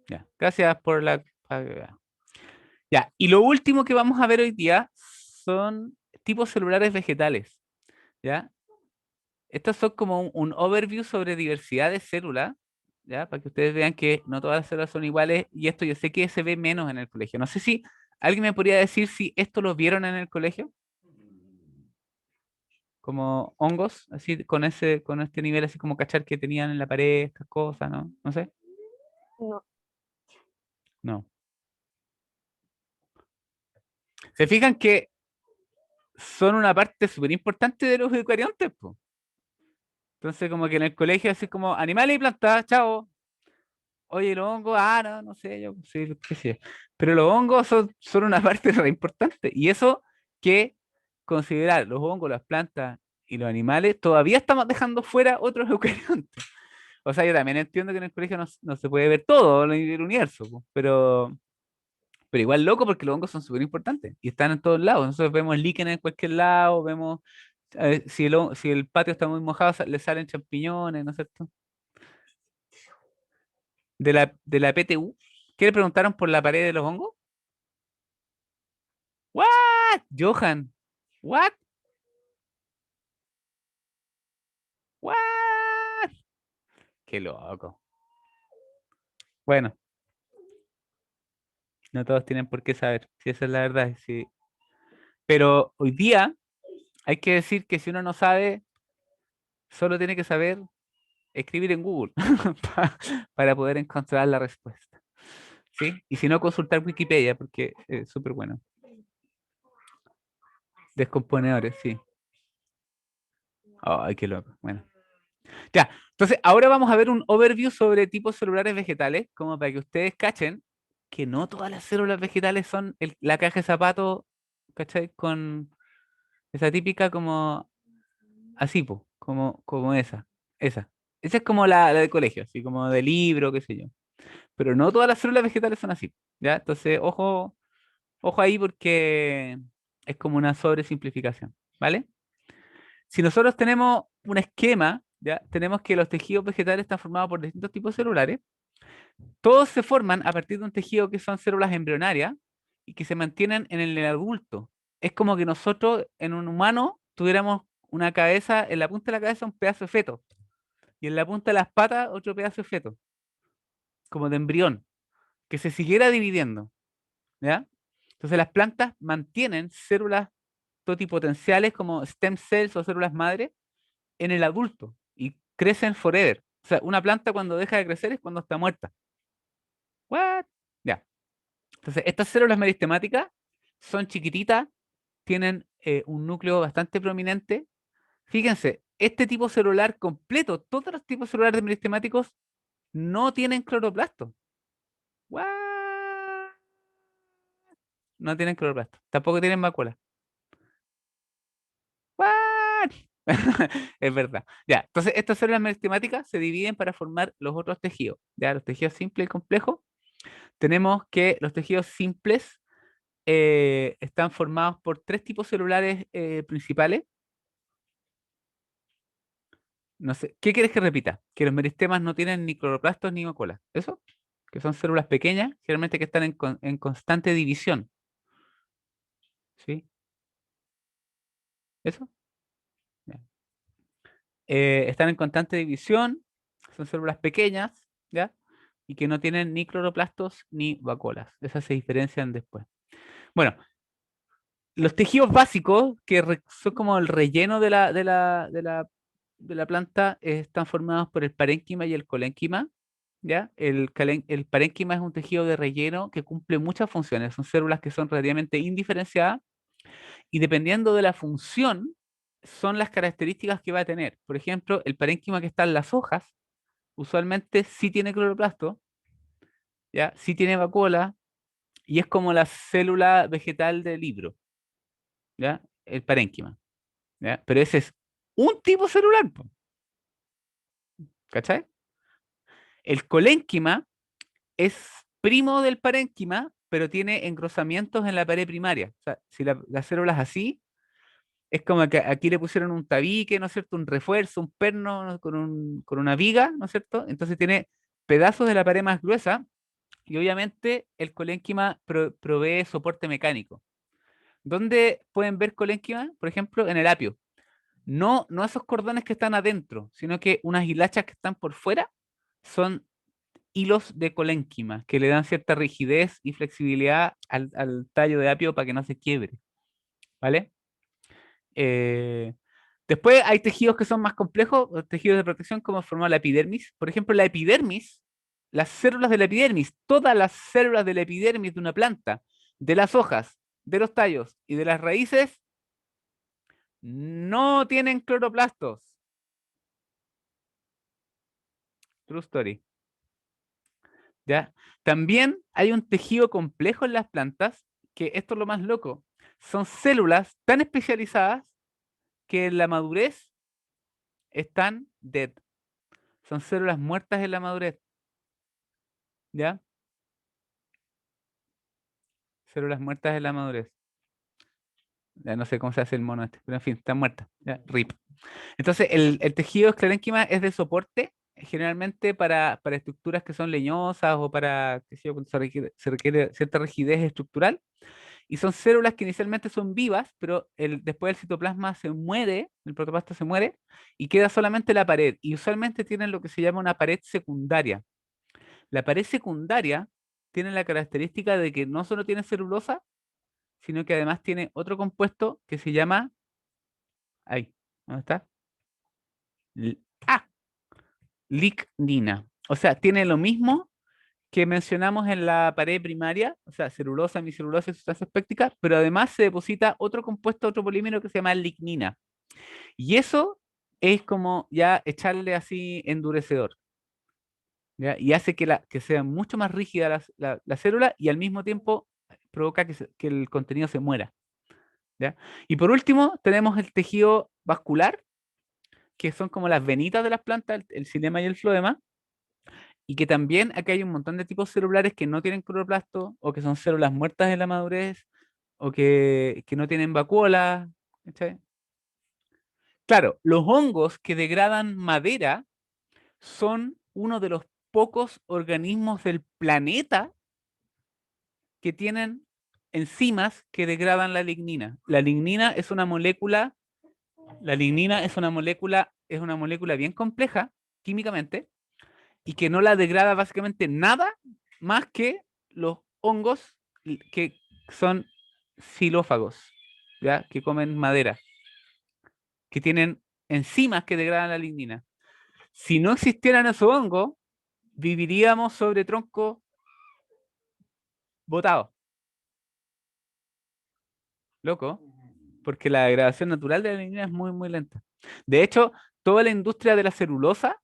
Ya. Gracias por la. Ya. Y lo último que vamos a ver hoy día son tipos celulares vegetales. ¿Ya? Estos son como un overview sobre diversidad de células. ¿Ya? Para que ustedes vean que no todas las células son iguales. Y esto yo sé que se ve menos en el colegio. No sé si alguien me podría decir si esto lo vieron en el colegio. Como hongos, así con este nivel, así como cachar que tenían en la pared, estas cosas, ¿no? No sé. No. No. Se fijan que son una parte súper importante de los eucariontes, po. Entonces, como que en el colegio, así como animales y plantas, chao. Oye, los hongos, no, no sé, yo, sí, qué sé yo. Pero los hongos son una parte re importante. Y eso que considerar los hongos, las plantas y los animales, todavía estamos dejando fuera otros eucariontes. O sea, yo también entiendo que en el colegio no se puede ver todo el universo, po, pero igual loco porque los hongos son súper importantes y están en todos lados. Nosotros vemos líquenes en cualquier lado, vemos si el patio está muy mojado, le salen champiñones, ¿no es cierto? De la PTU, ¿qué le preguntaron por la pared de los hongos? ¿What? Johan, ¿what? ¿What? Qué loco. Bueno, no todos tienen por qué saber, si esa es la verdad. Sí. Pero hoy día hay que decir que si uno no sabe, solo tiene que saber escribir en Google para poder encontrar la respuesta. ¿Sí? Y si no, consultar Wikipedia, porque es súper bueno. Descomponedores, sí. Ay, qué loco. Bueno. Ya, entonces ahora vamos a ver un overview sobre tipos celulares vegetales, como para que ustedes cachen que no todas las células vegetales son la caja de zapatos, ¿cachai? Con esa típica como así, po, como esa. Esa. Esa es como la de colegio, así como de libro, qué sé yo. Pero no todas las células vegetales son así. ¿Ya? Entonces, ojo ahí porque es como una sobresimplificación, ¿vale? Si nosotros tenemos un esquema, ¿ya? Tenemos que los tejidos vegetales están formados por distintos tipos celulares. Todos se forman a partir de un tejido que son células embrionarias y que se mantienen en el adulto. Es como que nosotros en un humano tuviéramos una cabeza, en la punta de la cabeza un pedazo de feto y en la punta de las patas otro pedazo de feto, como de embrión, que se siguiera dividiendo. ¿Ya? Entonces las plantas mantienen células totipotenciales como stem cells o células madre en el adulto y crecen forever. O sea, una planta cuando deja de crecer es cuando está muerta. ¿What? Ya. Entonces, estas células meristemáticas son chiquititas, tienen un núcleo bastante prominente. Fíjense, este tipo celular completo, todos los tipos celulares meristemáticos no tienen cloroplastos. ¿What? no tienen cloroplastos. Tampoco tienen vacuolas. ¿What? Es verdad. Ya, entonces estas células meritemáticas se dividen para formar los otros tejidos. Ya, los tejidos simples y complejos. Tenemos que los tejidos simples están formados por 3 tipos celulares principales. No sé, ¿qué quieres que repita? Que los meristemas no tienen ni cloroplastos ni vacuolas. ¿Eso? Que son células pequeñas, generalmente que están en constante división. ¿Sí? ¿Eso? Ya. Están en constante división, son células pequeñas, ¿ya? Y que no tienen ni cloroplastos ni vacuolas. Esas se diferencian después. Bueno, los tejidos básicos, que son como el relleno de la planta, están formados por el parénquima y el colénquima, ¿ya? El parénquima es un tejido de relleno que cumple muchas funciones. Son células que son relativamente indiferenciadas y dependiendo de la función, son las características que va a tener. Por ejemplo, el parénquima que está en las hojas, usualmente sí tiene cloroplasto, ¿ya? Sí tiene vacuola y es como la célula vegetal del libro, ¿ya? El parénquima, ¿ya? Pero ese es un tipo celular, po, ¿cachai? El colénquima es primo del parénquima, pero tiene engrosamientos en la pared primaria. O sea, si la célula es así, es como que aquí le pusieron un tabique, ¿no es cierto? Un refuerzo, un perno, ¿no? Con una viga, ¿no es cierto? Entonces tiene pedazos de la pared más gruesa y obviamente el colénquima provee soporte mecánico. ¿Dónde pueden ver colénquima? Por ejemplo, en el apio. No, no esos cordones que están adentro, sino que unas hilachas que están por fuera son hilos de colénquima que le dan cierta rigidez y flexibilidad al tallo de apio para que no se quiebre, ¿vale? Eh, Después hay tejidos que son más complejos, tejidos de protección como formar la epidermis. Por ejemplo, la epidermis, las células de la epidermis, todas las células de la epidermis de una planta, de las hojas, de los tallos y de las raíces, no tienen cloroplastos. True story. ¿Ya? También hay un tejido complejo en las plantas, que esto es lo más loco. Son células tan especializadas que en la madurez están dead. Son células muertas en la madurez. ¿Ya? Células muertas en la madurez. Ya no sé cómo se hace el mono este, pero en fin, están muertas. ¿Ya? RIP. Entonces, el tejido esclerénquima es de soporte, generalmente para estructuras que son leñosas o para, qué sé yo, cuando se requiere cierta rigidez estructural. Y son células que inicialmente son vivas, pero después el citoplasma se muere, el protoplasto se muere, y queda solamente la pared. Y usualmente tienen lo que se llama una pared secundaria. La pared secundaria tiene la característica de que no solo tiene celulosa, sino que además tiene otro compuesto que se llama, ahí, ¿dónde está? L- ah, Lignina. O sea, tiene lo mismo que mencionamos en la pared primaria, o sea, celulosa, hemicelulosa y sustancias pépticas, pero además se deposita otro compuesto, otro polímero que se llama lignina. Y eso es como ya echarle así endurecedor, ¿ya? Y hace que sea mucho más rígida la célula y al mismo tiempo provoca que el contenido se muera, ¿ya? Y por último, tenemos el tejido vascular, que son como las venitas de las plantas, el xilema y el floema, y que también aquí hay un montón de tipos celulares que no tienen cloroplasto o que son células muertas en la madurez o que no tienen vacuola. ¿Cachai? Claro, los hongos que degradan madera son uno de los pocos organismos del planeta que tienen enzimas que degradan la lignina. La lignina es una molécula, es una molécula bien compleja químicamente y que no la degrada básicamente nada más que los hongos que son xilófagos, ¿ya? Que comen madera, que tienen enzimas que degradan la lignina. Si no existieran esos hongos, viviríamos sobre troncos botados, loco, porque la degradación natural de la lignina es muy, muy lenta. De hecho, toda la industria de la celulosa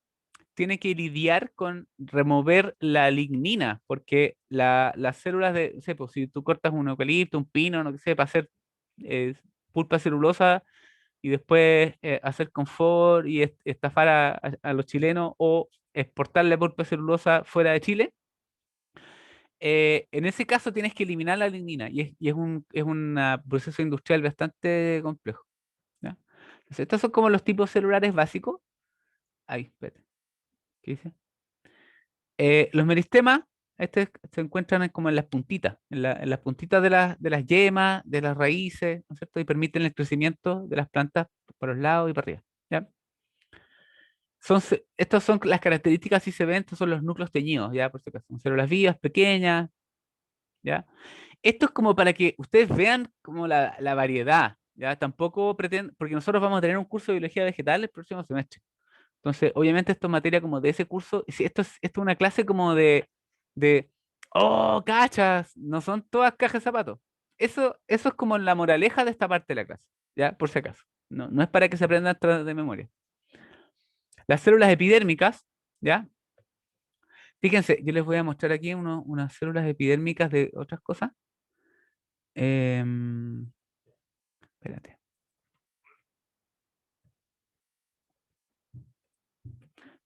tiene que lidiar con remover la lignina, porque las células de, no sé, pues, si tú cortas un eucalipto, un pino, no sé, para hacer eh, pulpa celulosa y después hacer confort y estafar a los chilenos o exportarle pulpa celulosa fuera de Chile, en ese caso tienes que eliminar la lignina y es un proceso industrial bastante complejo. ¿Ya? Entonces, estos son como los tipos celulares básicos. Ay, espérate. ¿Qué dice? Los meristemas, se encuentran como en las puntitas, en las puntitas de las yemas, de las raíces, ¿no es cierto? Y permiten el crecimiento de las plantas por los lados y para arriba. ¿Ya? Estas son las características, si se ven, estos son los núcleos teñidos, ¿ya? Por si acaso, son células vivas, pequeñas, ¿ya? Esto es como para que ustedes vean como la variedad, ¿ya? Tampoco pretendo, porque nosotros vamos a tener un curso de biología vegetal el próximo semestre. Entonces, obviamente esto es materia como de ese curso. Y si esto es una clase como oh, cachas, no son todas cajas de zapatos. Eso es como la moraleja de esta parte de la clase, ¿ya? Por si acaso. No, no es para que se aprendan de memoria. Las células epidérmicas, ¿ya? Fíjense, yo les voy a mostrar aquí unas células epidérmicas de otras cosas. Espérate.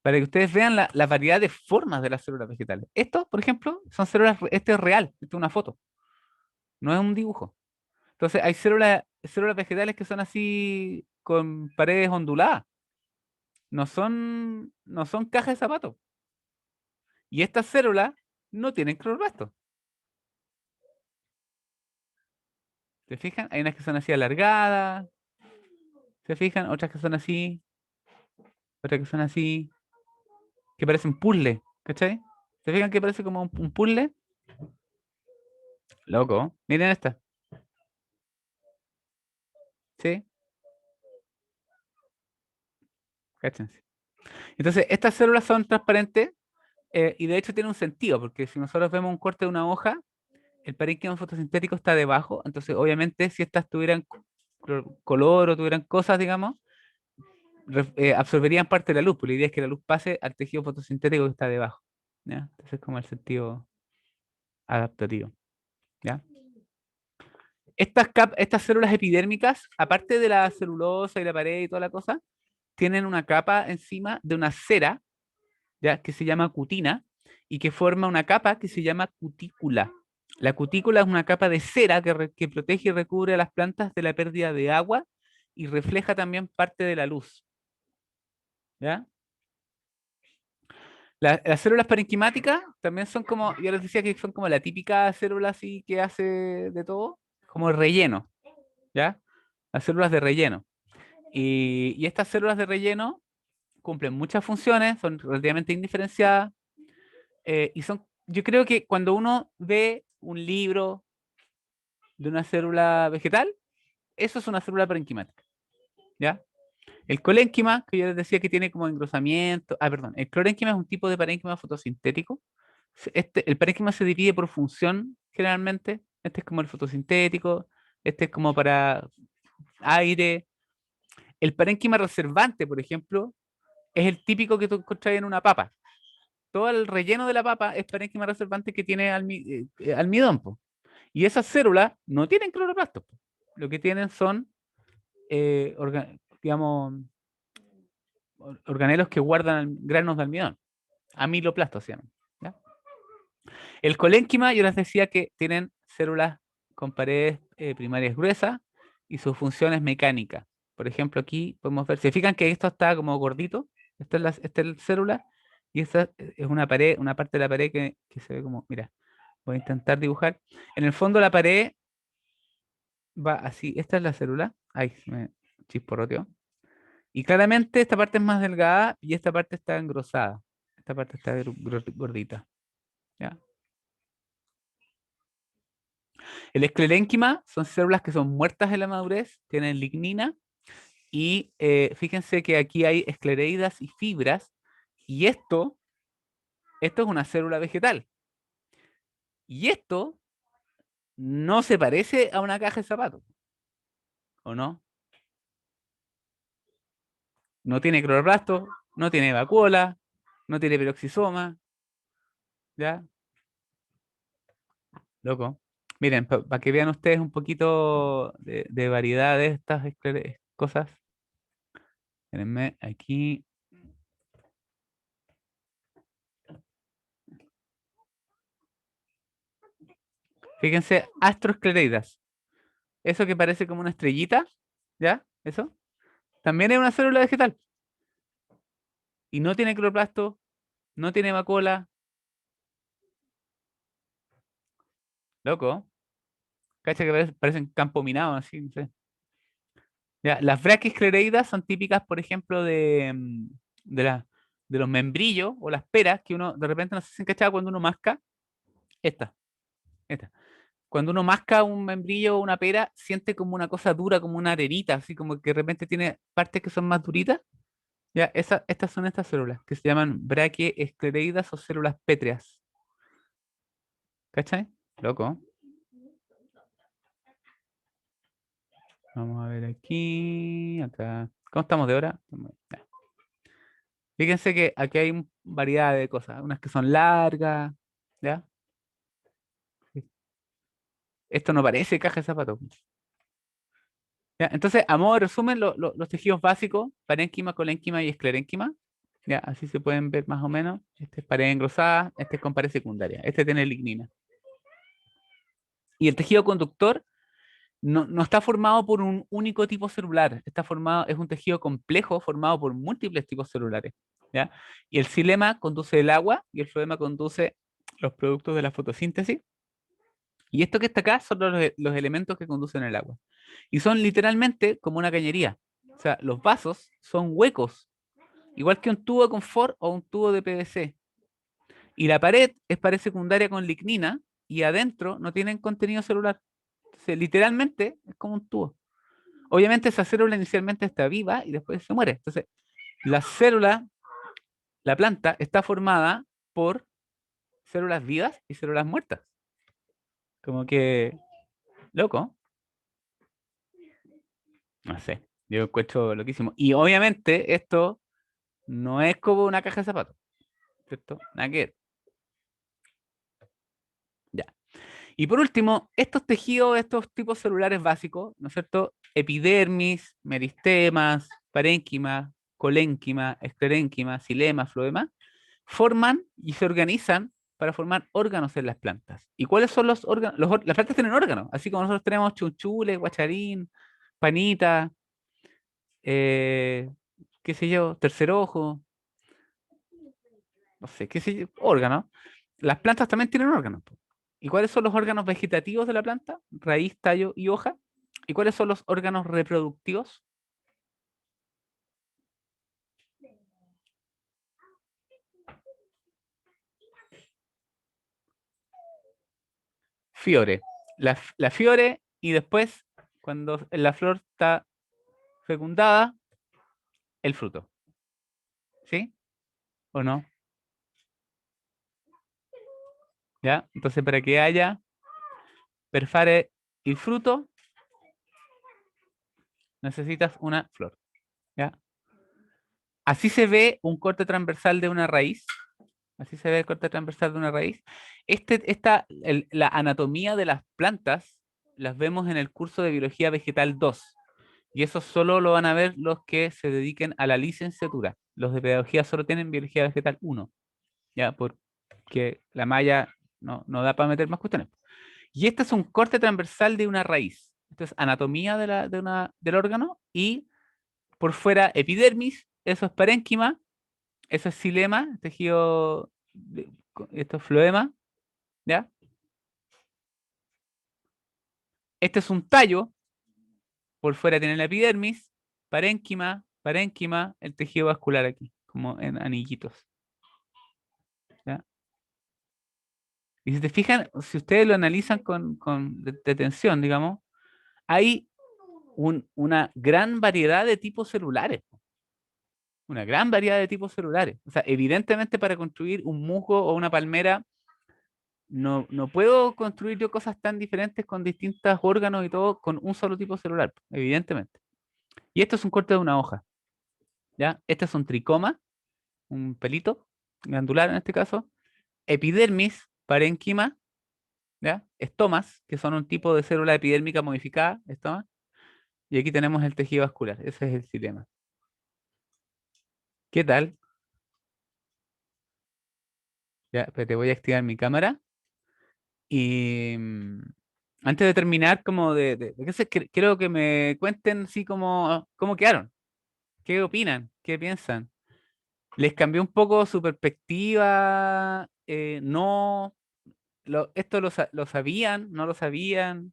Para que ustedes vean la variedad de formas de las células vegetales. Esto, por ejemplo, son células, este es real, esto es una foto, no es un dibujo. Entonces, hay células vegetales que son así con paredes onduladas. No son cajas de zapatos. Y estas células no tienen cloroplasto. ¿Se fijan? Hay unas que son así alargadas. ¿Se fijan? Otras que son así. Otras que son así. Que parecen puzzle. ¿Cachai? ¿Se fijan que parece como un puzzle? Loco. Miren esta. ¿Sí? Cáchense. Entonces, estas células son transparentes y de hecho tiene un sentido, porque si nosotros vemos un corte de una hoja, el parénquima fotosintético está debajo, entonces obviamente si estas tuvieran color o tuvieran cosas, digamos, absorberían parte de la luz, pues la idea es que la luz pase al tejido fotosintético que está debajo. ¿Ya? Entonces es como el sentido adaptativo. ¿Ya? Estas células epidérmicas, aparte de la celulosa y la pared y toda la cosa, tienen una capa encima de una cera, ¿ya? Que se llama cutina y que forma una capa que se llama cutícula. La cutícula es una capa de cera que protege y recubre a las plantas de la pérdida de agua y refleja también parte de la luz. ¿Ya? Las células parenquimáticas también son como, yo les decía que son como la típica célula así que hace de todo, como el relleno, ¿ya? Las células de relleno. Y estas células de relleno cumplen muchas funciones, son relativamente indiferenciadas, y yo creo que cuando uno ve un libro de una célula vegetal, eso es una célula parenquimática, ¿ya? El colénquima, que yo les decía que tiene como engrosamiento, perdón, el clorénquima es un tipo de parénquima fotosintético. El parénquima se divide por función generalmente. Este es como el fotosintético, este es como para aire. El parénquima reservante, por ejemplo, es el típico que tú encontrás en una papa. Todo el relleno de la papa es parénquima reservante que tiene almidón, po. Y esas células no tienen cloroplastos, po. Lo que tienen son, digamos, organelos que guardan granos de almidón. Amiloplastos se llaman. ¿Ya? El colénquima, yo les decía que tienen células con paredes primarias gruesas y su función es mecánica. Por ejemplo, aquí podemos ver, se fijan que esto está como gordito, esta es la célula y esta es una pared, una parte de la pared que se ve como, mira, voy a intentar dibujar. En el fondo la pared va así, esta es la célula, ahí me chisporroteó. Y claramente esta parte es más delgada y esta parte está engrosada. Esta parte está gordita. ¿Ya? El esclerénquima son células que son muertas en la madurez, tienen lignina y fíjense que aquí hay esclereidas y fibras y esto es una célula vegetal. Y esto no se parece a una caja de zapatos, ¿o no? No tiene cloroplasto, no tiene vacuola, no tiene peroxisoma, ¿ya? Loco. Miren, para que vean ustedes un poquito de variedad de estas cosas. Espérenme, aquí. Fíjense, astrosclereidas. Eso que parece como una estrellita, ¿ya? Eso. También es una célula vegetal. Y no tiene cloroplasto, no tiene vacuola. Loco. Cacha que parecen campo minado, así, no sé. Ya, las braquiosclereidas son típicas, por ejemplo, de los membrillos o las peras que uno de repente no sé si cachaba cuando uno masca. Esta, esta. Cuando uno masca un membrillo o una pera, siente como una cosa dura, como una arenita, así como que de repente tiene partes que son más duritas. Ya, estas son estas células que se llaman braquiosclereidas o células pétreas. ¿Cachai? Loco. Vamos a ver aquí, acá. ¿Cómo estamos de hora? Ya. Fíjense que aquí hay variedad de cosas, unas que son largas, ¿ya? Esto no parece caja de zapatos. ¿Ya? Entonces, a modo de resumen, los tejidos básicos, parénquima, colénquima y esclerénquima, ¿ya? Así se pueden ver más o menos. Este es pared engrosada, este es con pared secundaria, este tiene lignina. Y el tejido conductor no está formado por un único tipo celular, está formado, es un tejido complejo formado por múltiples tipos celulares, ¿ya? Y el xilema conduce el agua y el floema conduce los productos de la fotosíntesis. Y esto que está acá son los elementos que conducen el agua. Y son literalmente como una cañería. O sea, los vasos son huecos, igual que un tubo de confort o un tubo de PVC. Y la pared es pared secundaria con lignina y adentro no tienen contenido celular. Entonces, literalmente es como un tubo. Obviamente esa célula inicialmente está viva y después se muere. Entonces, la célula, la planta, está formada por células vivas y células muertas. Como que, loco. No sé, yo encuentro loquísimo. Y obviamente esto no es como una caja de zapatos, ¿cierto? Nada que ver. Ya. Y por último, estos tejidos, estos tipos celulares básicos, ¿no es cierto? Epidermis, meristemas, parénquima, colénquima, esclerénquima, xilema, floema, forman y se organizan para formar órganos en las plantas. ¿Y cuáles son los órganos? Las plantas tienen órganos, así como nosotros tenemos chunchules, guacharín, panita, eh, qué sé yo, tercer ojo, no sé, qué sé yo, órganos. Las plantas también tienen órganos, po. ¿Y cuáles son los órganos vegetativos de la planta? Raíz, tallo y hoja. ¿Y cuáles son los órganos reproductivos? Fiore. La fiore y después, cuando la flor está fecundada, el fruto. ¿Sí? ¿O no? ¿Ya? Entonces, para que haya perfare y fruto, necesitas una flor. ¿Ya? Así se ve un corte transversal de una raíz. Así se ve el corte transversal de una raíz. La anatomía de las plantas las vemos en el curso de Biología Vegetal 2. Y eso solo lo van a ver los que se dediquen a la licenciatura. Los de Pedagogía solo tienen Biología Vegetal 1. Ya, porque la malla no da para meter más cuestiones. Y este es un corte transversal de una raíz. Esto es anatomía del órgano y por fuera epidermis, eso es parénquima, eso es xilema, tejido, esto es floema, ¿ya? Este es un tallo, por fuera tiene la epidermis, parénquima, el tejido vascular aquí, como en anillitos, ¿ya? Y si te fijan, si ustedes lo analizan con detención, digamos, hay una gran variedad de tipos celulares. Una gran variedad de tipos celulares. O sea, evidentemente para construir un musgo o una palmera, no puedo construir yo cosas tan diferentes con distintos órganos y todo con un solo tipo celular, evidentemente. Y esto es un corte de una hoja, ¿ya? Este es un tricoma, un pelito, glandular en este caso, epidermis, parénquima, ¿ya? Estomas, que son un tipo de célula epidérmica modificada, estomas, y aquí tenemos el tejido vascular, ese es el xilema. ¿Qué tal? Ya, pero te voy a activar mi cámara y antes de terminar, como quiero que me cuenten así como cómo quedaron, qué opinan, qué piensan. ¿Les cambió un poco su perspectiva? ¿No? ¿Esto lo sabían? ¿No lo sabían?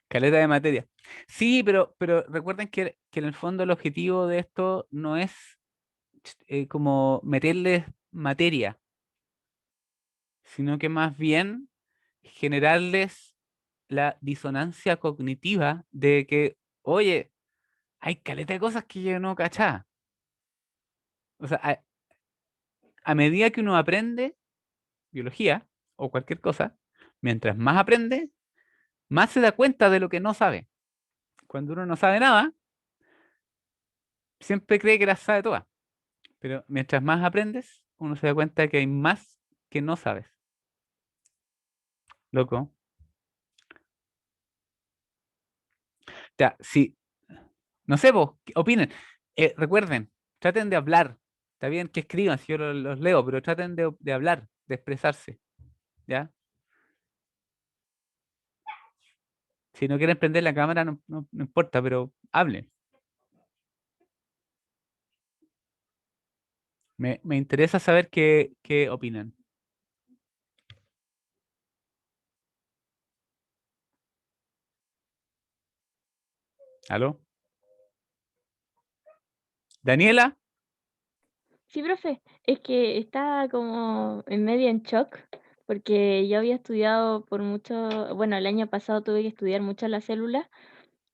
Caleta de materia. Sí, pero recuerden que en el fondo el objetivo de esto no es como meterles materia, sino que más bien generarles la disonancia cognitiva de que, oye, hay caleta de cosas que yo no cachaba. O sea, a medida que uno aprende biología o cualquier cosa, mientras más aprende, más se da cuenta de lo que no sabe. Cuando uno no sabe nada, siempre cree que las sabe todas. Pero mientras más aprendes, uno se da cuenta que hay más que no sabes. Loco. Ya, sí. No sé, vos, ¿qué opinen? Recuerden, traten de hablar. Está bien que escriban, si yo los leo, pero traten de hablar, de expresarse. ¿Ya? Si no quieren prender la cámara, no importa, pero hablen. Me interesa saber qué opinan. ¿Aló? ¿Daniela? Sí, profe, es que estaba como en medio en shock porque yo había estudiado por mucho, bueno, el año pasado tuve que estudiar mucho las células,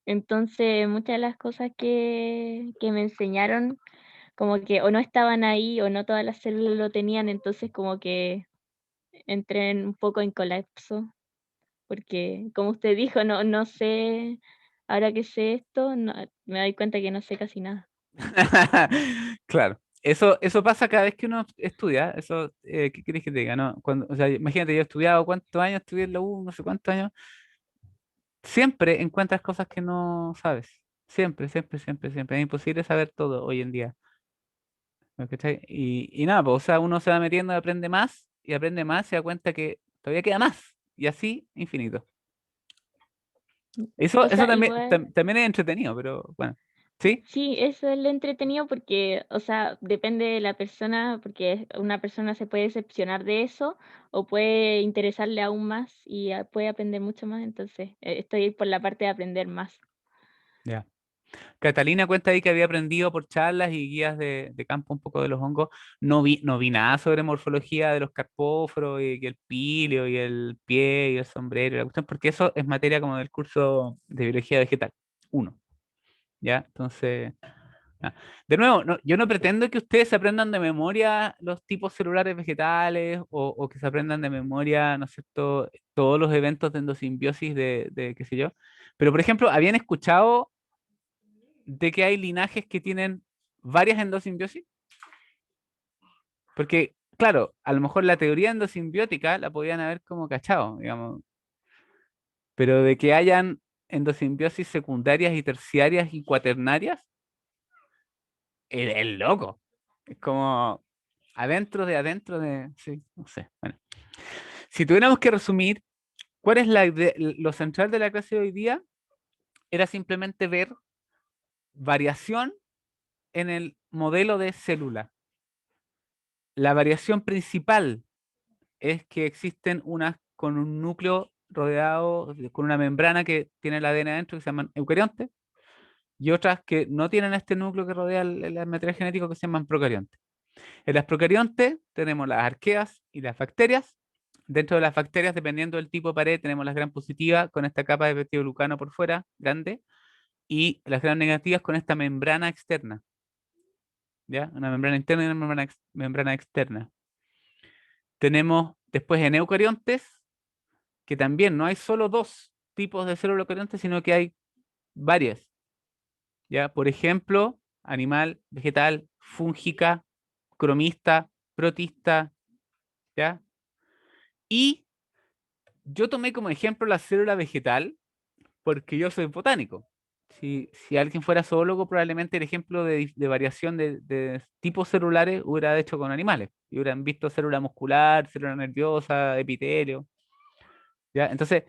entonces muchas de las cosas que me enseñaron como que o no estaban ahí o no todas las células lo tenían, entonces como que entré un poco en colapso, porque como usted dijo, no sé, ahora que sé esto, me doy cuenta que no sé casi nada. Claro. Eso pasa cada vez que uno estudia. Eso, ¿qué querés que te diga? ¿No? O sea, imagínate, yo he estudiado cuántos años, estudié en la U, no sé cuántos años. Siempre encuentras cosas que no sabes. Siempre, siempre, siempre, siempre. Es imposible saber todo hoy en día. ¿Me cachai? Y nada, pues, o sea, uno se va metiendo y aprende más, se da cuenta que todavía queda más. Y así, infinito. Eso, O eso sea, también, igual. también es entretenido, pero bueno. ¿Sí? Sí, eso es lo entretenido porque, o sea, depende de la persona, porque una persona se puede decepcionar de eso o puede interesarle aún más y puede aprender mucho más, entonces estoy por la parte de aprender más. Ya. Catalina cuenta ahí que había aprendido por charlas y guías de campo un poco de los hongos. No vi nada sobre morfología de los carpóforos y que el píleo y el pie y el sombrero y la cuestión, porque eso es materia como del curso de biología vegetal. Uno. ¿Ya? Entonces, ah. De nuevo, yo no pretendo que ustedes se aprendan de memoria los tipos celulares vegetales o que se aprendan de memoria, ¿no es cierto?, todos los eventos de endosimbiosis de qué sé yo. Pero, por ejemplo, ¿habían escuchado de que hay linajes que tienen varias endosimbiosis? Porque, claro, a lo mejor la teoría endosimbiótica la podían haber como cachado, digamos, pero de que hayan endosimbiosis secundarias y terciarias y cuaternarias, es loco. Es como adentro de, sí, no sé. Bueno, si tuviéramos que resumir, ¿cuál es lo central de la clase de hoy día? Era simplemente ver variación en el modelo de célula. La variación principal es que existen unas con un núcleo rodeado con una membrana que tiene el ADN adentro que se llaman eucariontes y otras que no tienen este núcleo que rodea el material genético que se llaman procariontes. En las procariontes tenemos las arqueas y las bacterias. Dentro de las bacterias, dependiendo del tipo de pared, tenemos las gram positivas con esta capa de peptidoglucano por fuera, grande, y las gram negativas con esta membrana externa. ¿Ya? Una membrana interna y una membrana externa. Tenemos después en eucariontes, que también no hay solo dos tipos de células eucariontes, sino que hay varias. ¿ya? Por ejemplo, animal, vegetal, fúngica, cromista, protista, ¿ya? Y yo tomé como ejemplo la célula vegetal porque yo soy botánico. Si alguien fuera zoólogo, probablemente el ejemplo de variación de tipos celulares hubiera hecho con animales. Y hubieran visto célula muscular, célula nerviosa, epitelio. ¿Ya? Entonces,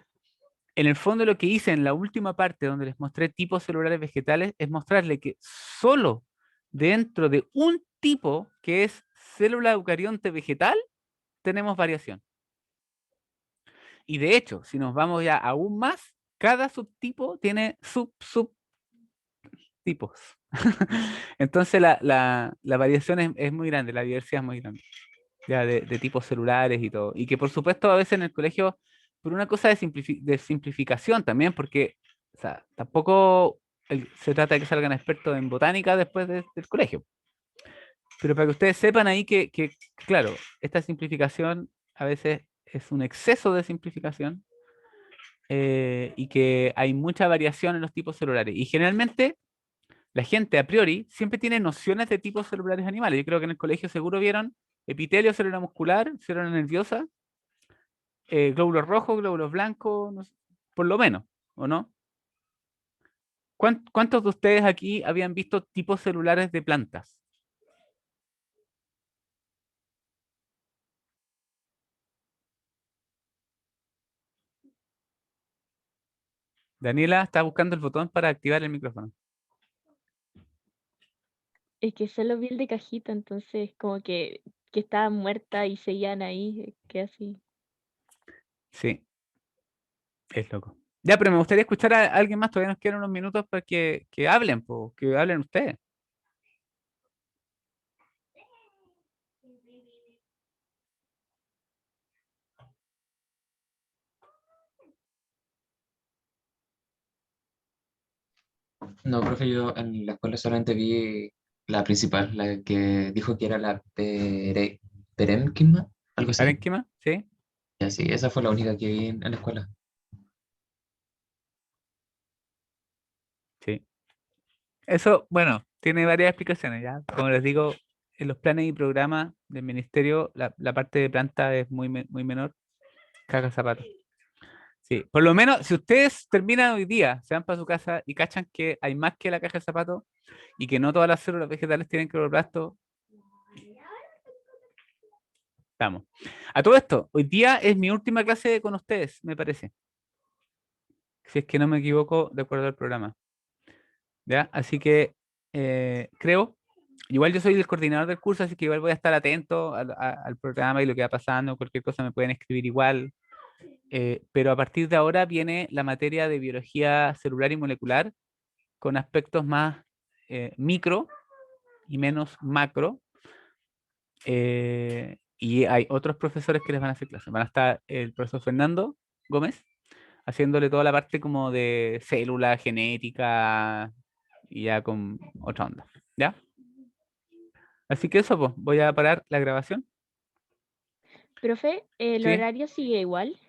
en el fondo lo que hice en la última parte donde les mostré tipos celulares vegetales es mostrarle que solo dentro de un tipo que es célula eucarionte vegetal tenemos variación. Y de hecho, si nos vamos ya aún más, cada subtipo tiene subtipos. Entonces la variación es muy grande, la diversidad es muy grande, ya de tipos celulares y todo. Y que por supuesto a veces en el colegio, por una cosa de simplificación también, porque o sea, tampoco se trata de que salgan expertos en botánica después del colegio. Pero para que ustedes sepan ahí que, claro, esta simplificación a veces es un exceso de simplificación y que hay mucha variación en los tipos celulares. Y generalmente la gente a priori siempre tiene nociones de tipos celulares animales. Yo creo que en el colegio seguro vieron epitelio, célula muscular, célula nerviosa, glóbulos rojos, glóbulos blancos, no sé, por lo menos, ¿o no? ¿Cuántos de ustedes aquí habían visto tipos celulares de plantas? Daniela está buscando el botón para activar el micrófono. Es que solo vi el de cajita, entonces como que estaba muerta y seguían ahí, que así. Sí, es loco. Ya, pero me gustaría escuchar a alguien más. Todavía nos quedan unos minutos para que hablen, po, que hablen ustedes. No, profe, yo en la escuela solamente vi la principal, la que dijo que era la Peremquima, algo así. ¿Parénquima? ¿Sí? Y así, esa fue la única que vi en la escuela. Sí. Eso, bueno, tiene varias explicaciones, ¿ya? Como les digo, en los planes y programas del ministerio, la parte de planta es muy menor. Caja zapatos. Sí, por lo menos, si ustedes terminan hoy día, se van para su casa y cachan que hay más que la caja de zapatos y que no todas las células vegetales tienen cloroplasto, estamos. A todo esto, hoy día es mi última clase con ustedes, me parece. Si es que no me equivoco, de acuerdo al programa. ¿Ya? Así que creo, igual yo soy el coordinador del curso, así que igual voy a estar atento al programa y lo que va pasando, cualquier cosa me pueden escribir igual. Pero a partir de ahora viene la materia de biología celular y molecular con aspectos más micro y menos macro. Y hay otros profesores que les van a hacer clases. Van a estar el profesor Fernando Gómez haciéndole toda la parte como de célula, genética y ya con otra onda. ¿Ya? Así que eso, pues, voy a parar la grabación. Profe, ¿el ¿Sí? horario sigue igual?